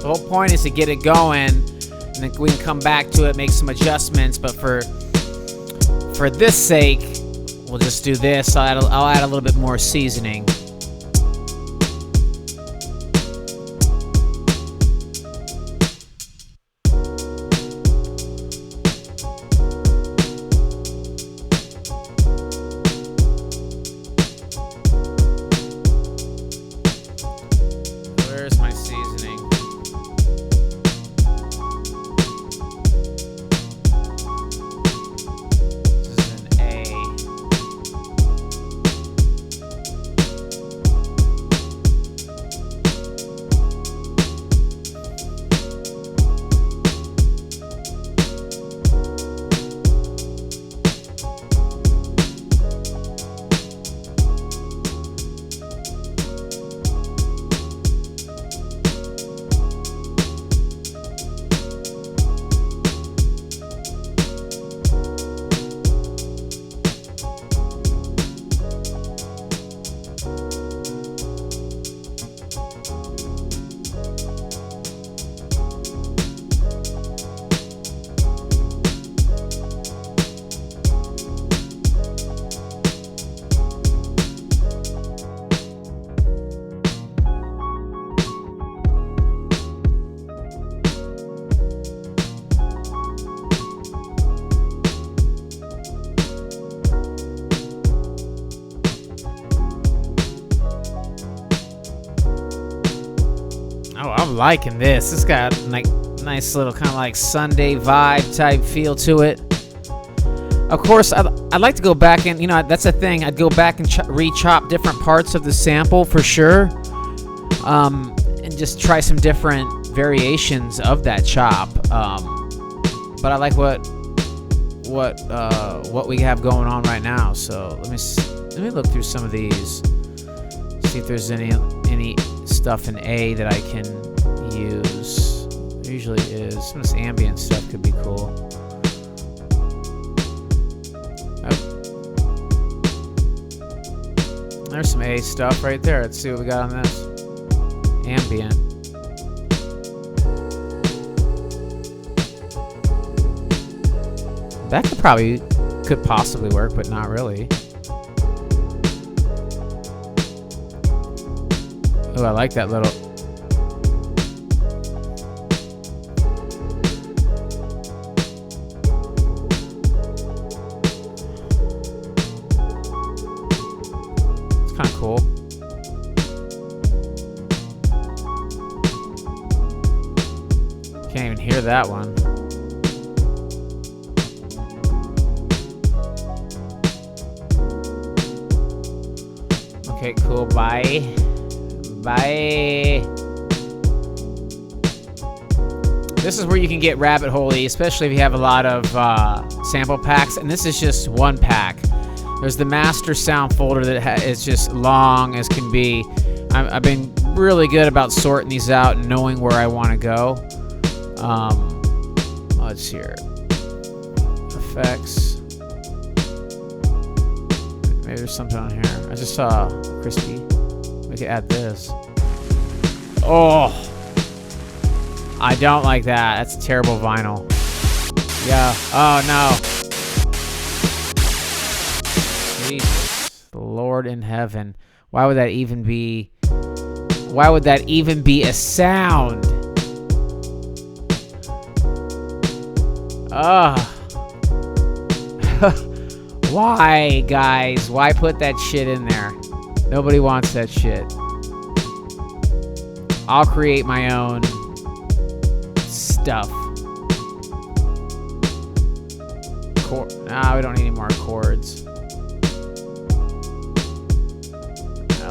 The whole point is to get it going, and then we can come back to it, make some adjustments. But for this sake, we'll just do this. I'll add a little bit more seasoning. Where's my seasoning? This is an A. Oh, I'm liking this. It's got like nice little kind of like Sunday vibe type feel to it. Of course, I'd like to go back and, that's the thing. I'd go back and re-chop different parts of the sample for sure, and just try some different variations of that chop. But I like what we have going on right now. So let me look through some of these. See if there's any stuff in A that I can use. There usually is. Some of this ambient stuff could be cool. There's some A stuff right there. Let's see what we got on this. Ambient. That could possibly work, but not really. Oh, I like that little. It's kind of cool. Can't even hear that one. Okay, cool. Bye. This is where you can get rabbit hole-y, especially if you have a lot of sample packs, and this is just one pack. There's the master sound folder that is just long as can be. I've been really good about sorting these out and knowing where I want to go. Let's see here. Effects. Maybe there's something on here. I just saw crispy. We could add this. Oh, I don't like that. That's terrible vinyl. Yeah. Oh no. Jesus, the Lord in heaven. Why would that even be? Why would that even be a sound? Why, guys? Why put that shit in there? Nobody wants that shit. I'll create my own stuff. Nah, we don't need any more chords.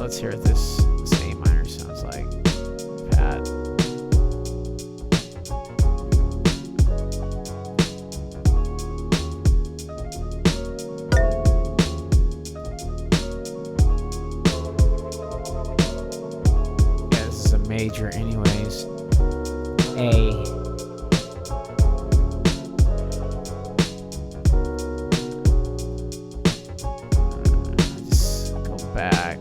Let's hear what this A minor sounds like. Pat. Yeah, this is a major anyways. A. Just go back.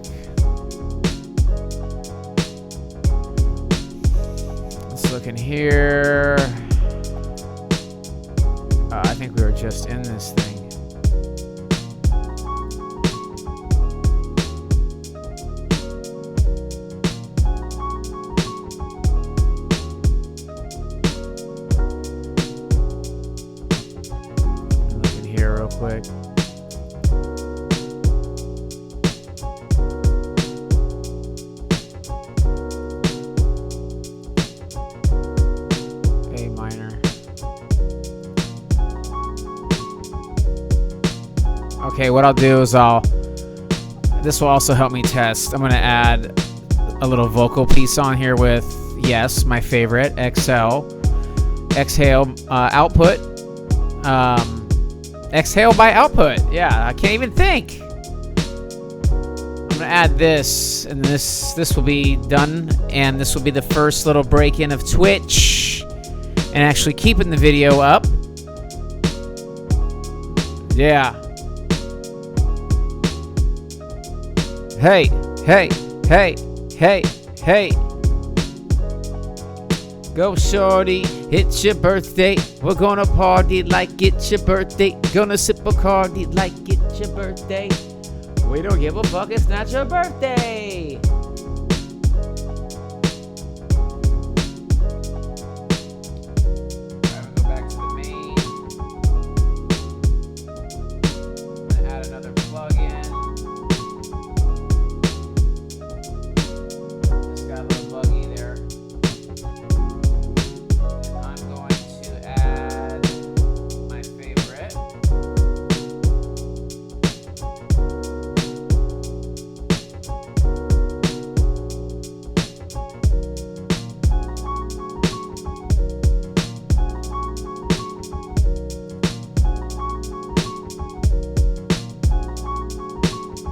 Look in here. I think we were just in this thing. Look in here real quick. Okay, what I'll do is this will also help me test. I'm going to add a little vocal piece on here with, yes, my favorite, exhale output. Exhale by output. Yeah, I can't even think. I'm going to add this, and this will be done, and this will be the first little break-in of Twitch, and actually keeping the video up. Yeah. Hey, hey, hey, hey, hey. Go shorty, it's your birthday. We're gonna party like it's your birthday. Gonna sip Bacardi like it's your birthday. We don't give a fuck, it's not your birthday. Alright, we'll go back to the main. I'm gonna add another plug-in. Got a little buggy there. And I'm going to add my favorite. I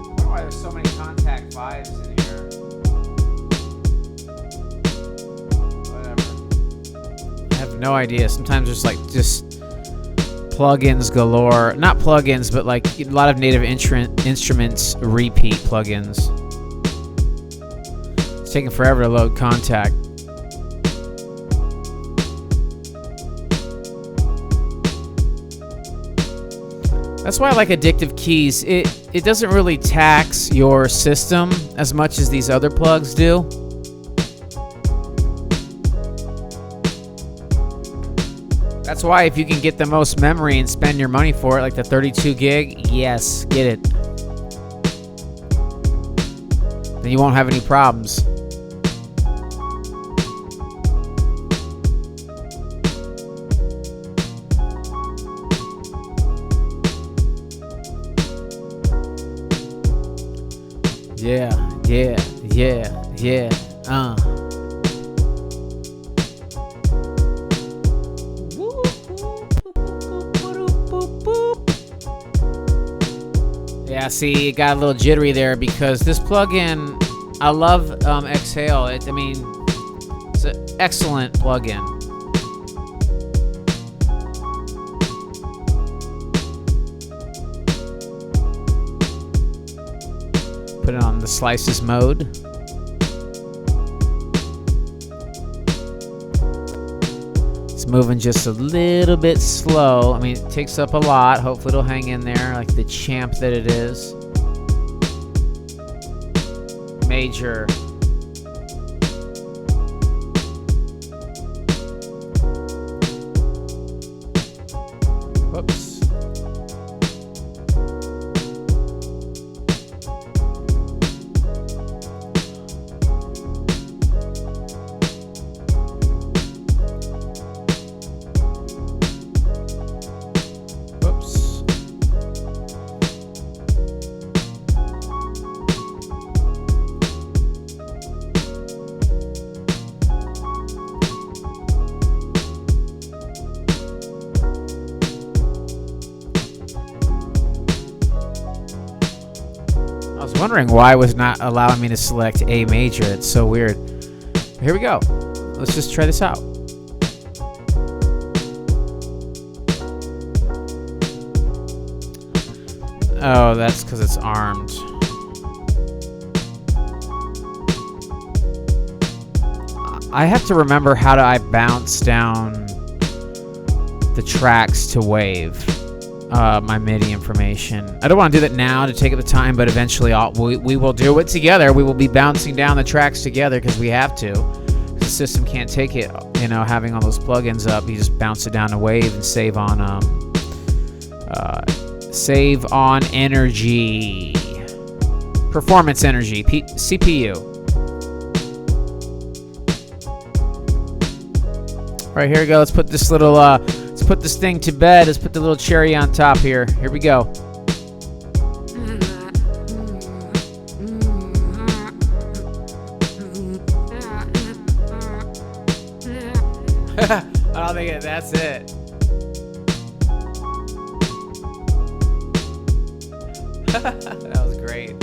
wonder why there's so many contact 5s in here. No idea. Sometimes there's like just plugins galore. Not plugins, but like a lot of native instruments repeat plugins. It's taking forever to load Contact. That's why I like Addictive Keys. It doesn't really tax your system as much as these other plugs do. That's why if you can get the most memory and spend your money for it, like the 32 gig, yes, get it. Then you won't have any problems. Yeah, yeah, yeah, yeah, Yeah, see, it got a little jittery there because this plugin, I love Exhale. I mean, it's an excellent plugin. Put it on the slices mode. It's moving just a little bit slow. I mean, it takes up a lot. Hopefully it'll hang in there like the champ that it is. Major. Whoops. I was wondering why it was not allowing me to select A major. It's so weird. Here we go. Let's just try this out. Oh, that's because it's armed. I have to remember how do I bounce down the tracks to wave. My MIDI information. I don't want to do that now to take up the time, but eventually we will do it together. We will be bouncing down the tracks together because we have to. The system can't take it, you know, having all those plugins up. You just bounce it down to wave and save on energy, performance energy, CPU. All right, here we go. Let's put this little. Let's put this thing to bed. Let's put the little cherry on top here. Here we go. I don't think that's it. That was great.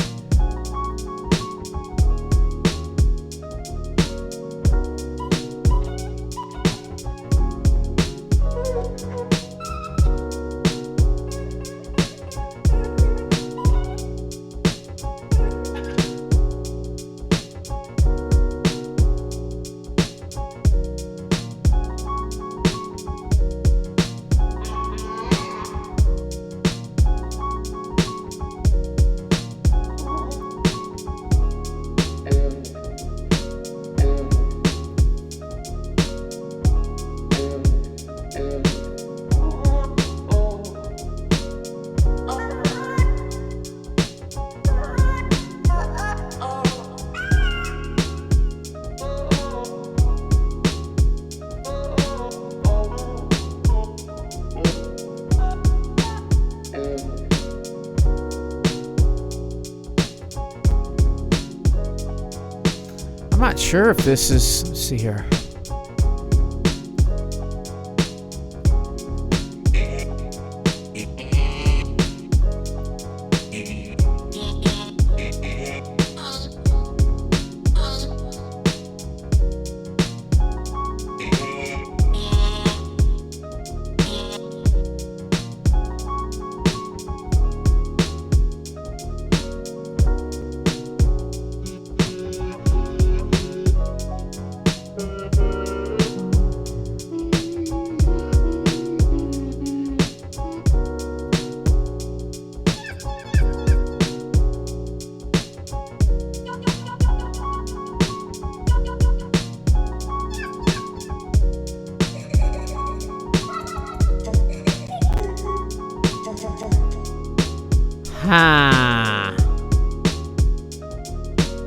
I'm not sure if this is, let's see here.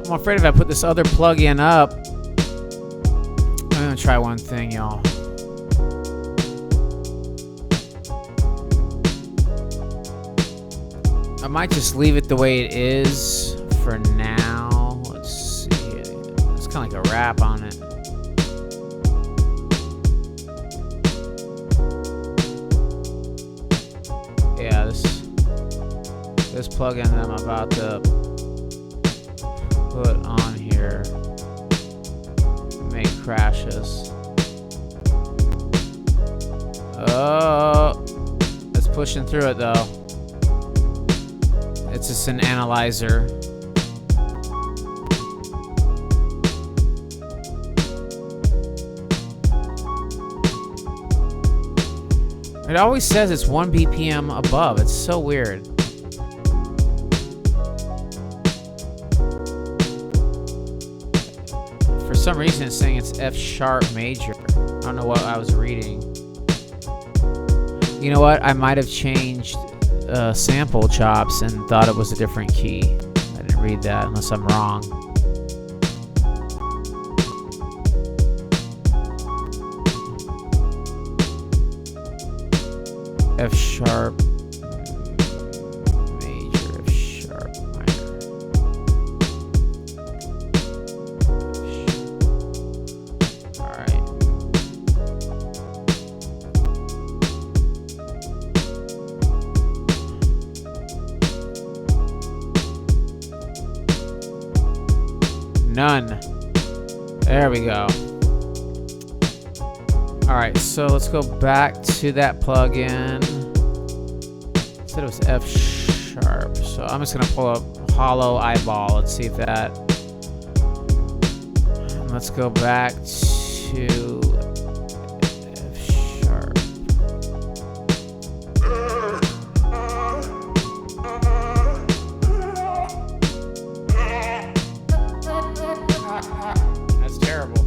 I'm afraid if I put this other plug-in up, I'm gonna try one thing, y'all. I might just leave it the way it is for now. Let's see. It's kind of like a wrap on it. Yeah, This plugin that I'm about to put on here may crashes. Oh, it's pushing through it though. It's just an analyzer. It always says it's 1 BPM above. It's so weird. For some reason, it's saying it's F sharp major. I don't know what I was reading. You know what? I might have changed sample chops and thought it was a different key. I didn't read that unless I'm wrong. F sharp major, F sharp minor. Alright. None. There we go. Alright, so let's go back to that plugin. It said it was F sharp. So I'm just gonna pull up hollow eyeball. Let's see if that. And let's go back to F sharp. That's terrible.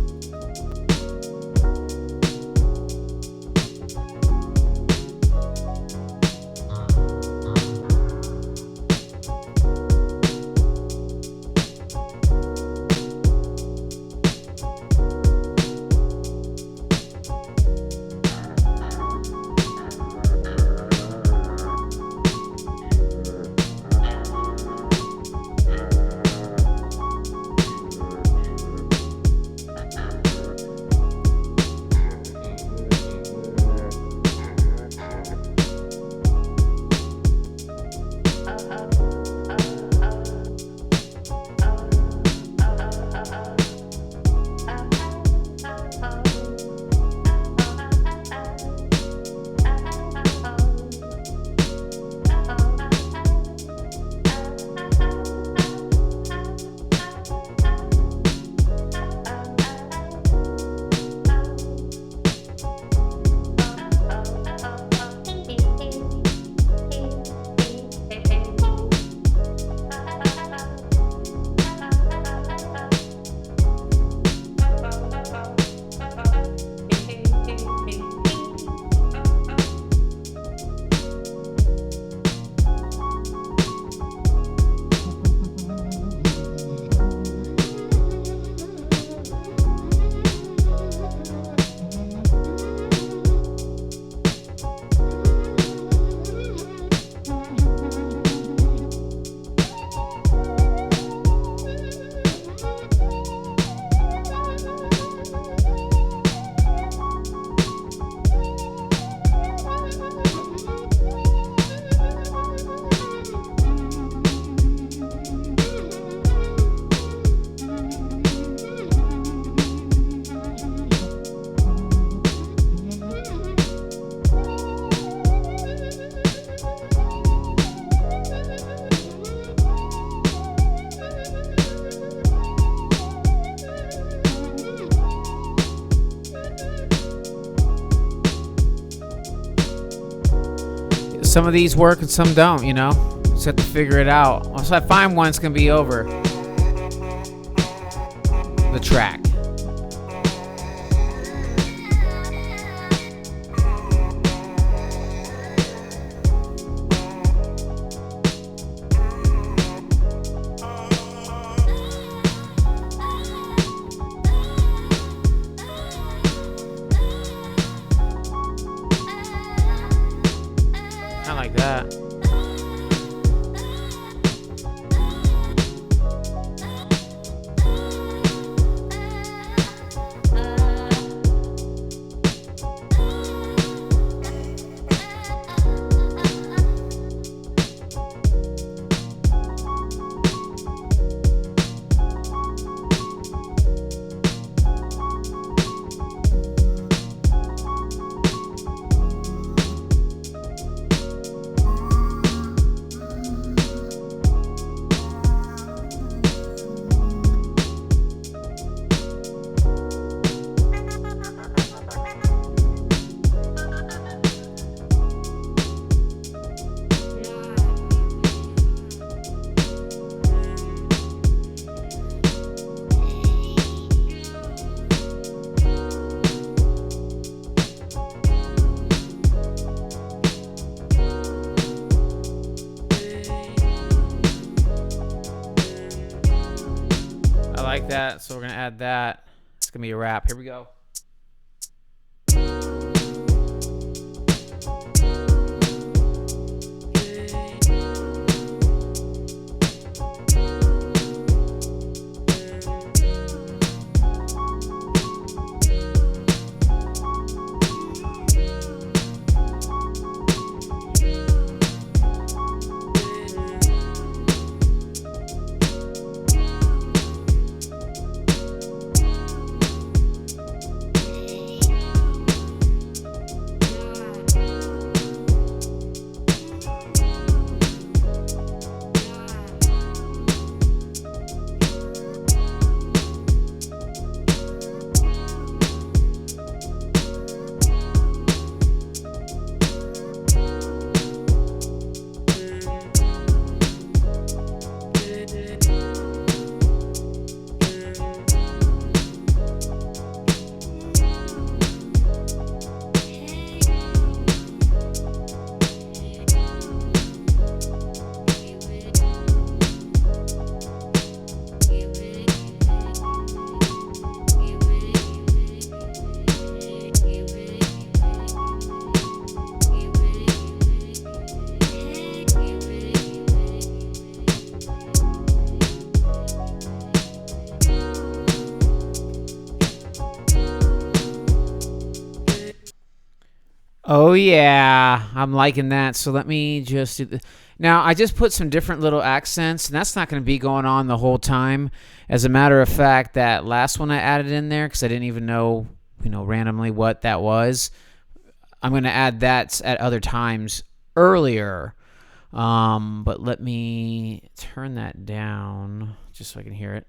Some of these work and some don't, you know. Just have to figure it out. Once I find one, it's gonna be over. The track. Like that. like that, so we're going to add that. It's going to be a wrap. Here we go. Oh, yeah. I'm liking that. So let me just do this. Now, I just put some different little accents, and that's not going to be going on the whole time. As a matter of fact, that last one I added in there, because I didn't even know, randomly what that was, I'm going to add that at other times earlier. But let me turn that down just so I can hear it.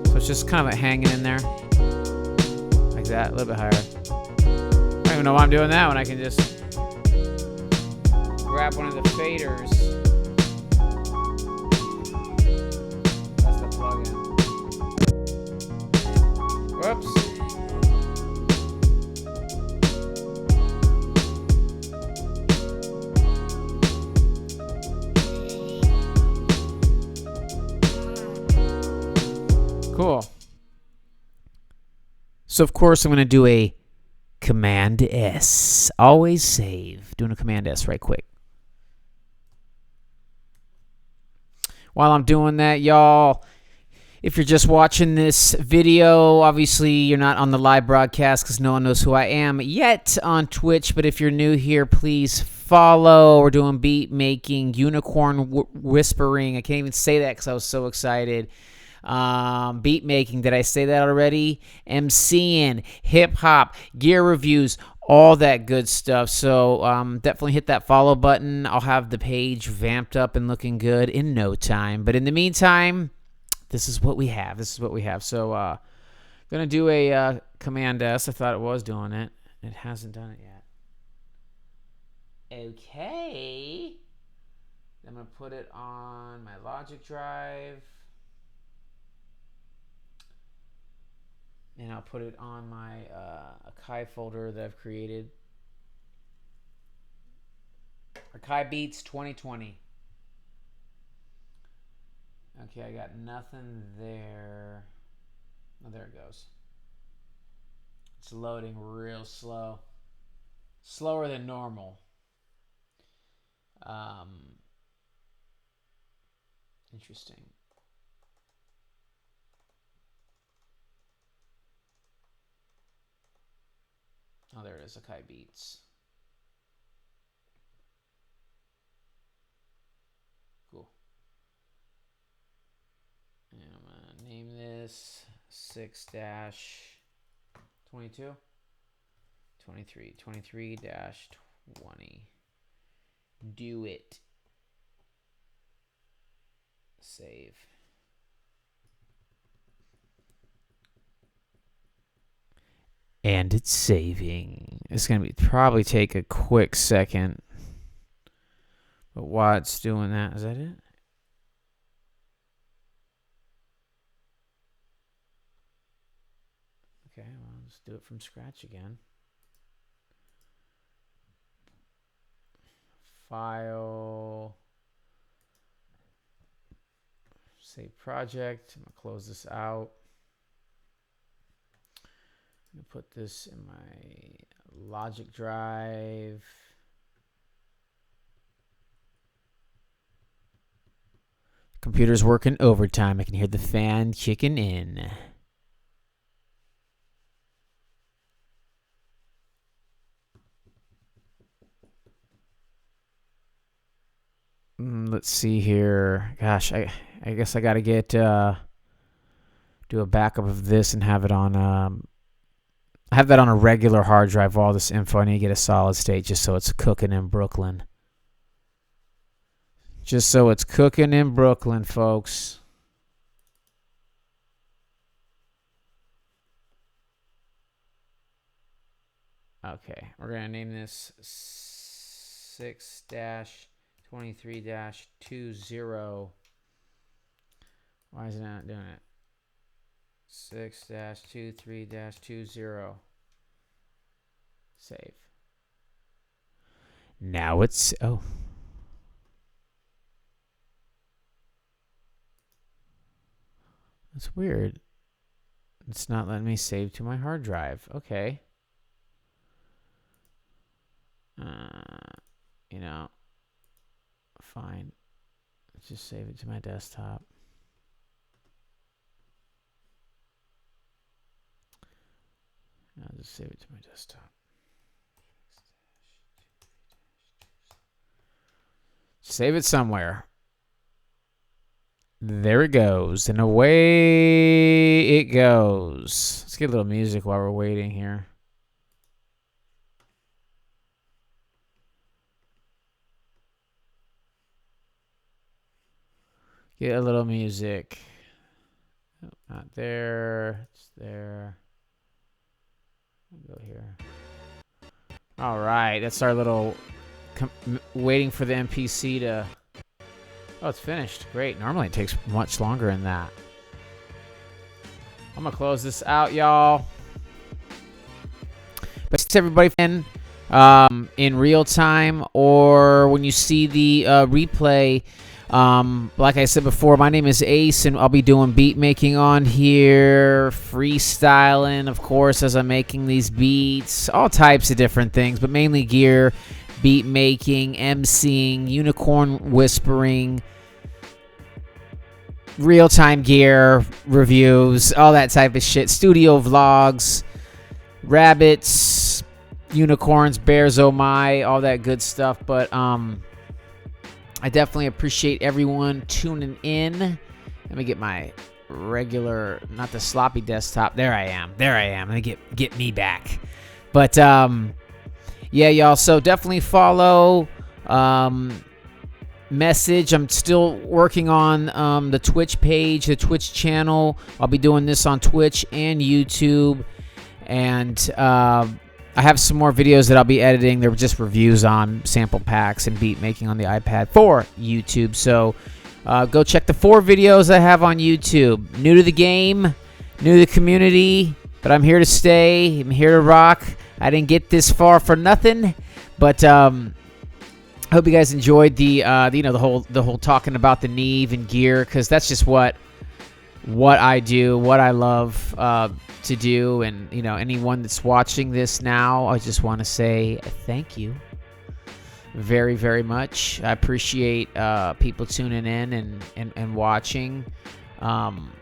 So it's just kind of hanging in there. Like that, a little bit higher. I don't even know why I'm doing that when I can just grab one of the faders. That's the plugin. Whoops. Cool. So, of course, I'm going to do a Command S. Always save. Doing a Command S right quick. While I'm doing that, y'all, if you're just watching this video, obviously you're not on the live broadcast because no one knows who I am yet on Twitch. But if you're new here, please follow. We're doing beat making, unicorn whispering. I can't even say that because I was so excited. Beat making, did I say that already? MCing, hip hop, gear reviews, all that good stuff. So definitely hit that follow button. I'll have the page vamped up and looking good in no time. But in the meantime, this is what we have. So gonna do a Command S. I thought it was doing it. It hasn't done it yet. Okay. I'm gonna put it on my Logic drive. And I'll put it on my Akai folder that I've created. Akai Beats 2020. Okay, I got nothing there. Oh, there it goes. It's loading real slow. Slower than normal. Interesting. Oh, there it is, Akai Beats. Cool. And I'm going to name this 6-22. 23-20. Do it. Save. And it's saving. It's going to probably take a quick second. But while it's doing that, is that it? Okay, well, let's do it from scratch again. File. Save project. I'm going to close this out. I'm going to put this in my logic drive. Computer's working overtime. I can hear the fan kicking in. Let's see here. Gosh, I guess I got to get do a backup of this and have it on I have that on a regular hard drive, all this info. I need to get a solid state just so it's cooking in Brooklyn. Just so it's cooking in Brooklyn, folks. Okay, we're going to name this 6-23-20. Why is it not doing it? 6-23-20. Save. Now it's... Oh. That's weird. It's not letting me save to my hard drive. Okay. You know, fine. Let's just save it to my desktop. I'll just save it to my desktop. Save it somewhere. There it goes. And away it goes. Let's get a little music while we're waiting here. Get a little music. Oh, not there. It's there. I'll go here. All right. That's our little waiting for the MPC to... Oh, it's finished. Great. Normally it takes much longer than that. I'm going to close this out, y'all. But thanks everybody in real time or when you see the replay. Like I said before, my name is Ace, and I'll be doing beat making on here, freestyling, of course, as I'm making these beats, all types of different things, but mainly gear, beat making, emceeing, unicorn whispering, real-time gear reviews, all that type of shit, studio vlogs, rabbits, unicorns, bears, oh my, all that good stuff. But I definitely appreciate everyone tuning in. Let me get my regular, not the sloppy desktop. There I am. Let me get me back. But yeah, y'all. So definitely follow. Message. I'm still working on the Twitch page, the Twitch channel. I'll be doing this on Twitch and YouTube. And I have some more videos that I'll be editing. They're just reviews on sample packs and beat making on the iPad for YouTube. So go check the 4 videos I have on YouTube. New to the game, new to the community, but I'm here to stay. I'm here to rock. I didn't get this far for nothing, but I hope you guys enjoyed the the whole talking about the Neve and gear, because that's just what I do, what I love to do. And anyone that's watching this now, I just want to say thank you very, very much. I appreciate people tuning in and watching. I'm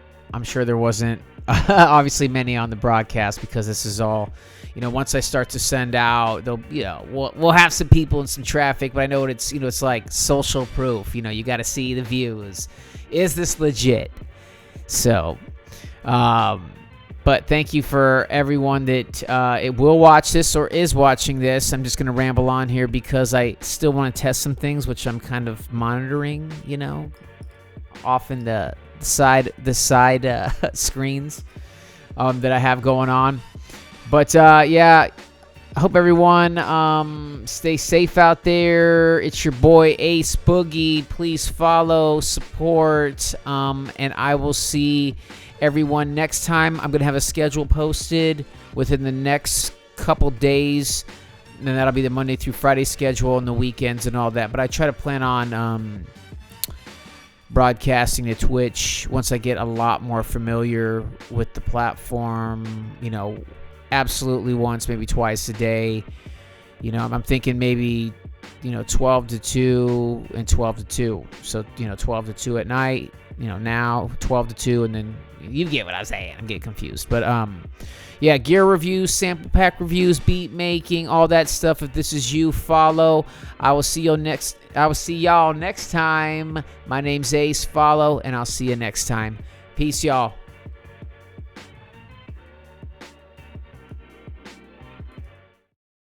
sure there wasn't obviously many on the broadcast, because this is all, once I start to send out, we'll have some people and some traffic, but I know it's it's like social proof. You got to see the views. Is this legit? So, but thank you for everyone that it will watch this or is watching this. I'm just going to ramble on here because I still want to test some things, which I'm kind of monitoring, off in the side screens that I have going on. But yeah, I hope everyone stay safe out there. It's your boy Ace Boogie. Please follow, support, and I will see everyone next time. I'm going to have a schedule posted within the next couple days, and that'll be the Monday through Friday schedule and the weekends and all that. But I try to plan on broadcasting to Twitch once I get a lot more familiar with the platform, absolutely once, maybe twice a day. I'm thinking maybe, 12 to 2 and 12 to 2. So, 12 to 2 at night, now 12 to 2, and then you get what I'm saying. I'm getting confused. But, yeah, gear reviews, sample pack reviews, beat making, all that stuff. If this is you, follow. I will see y'all next time. My name's Ace. Follow, and I'll see you next time. Peace, y'all.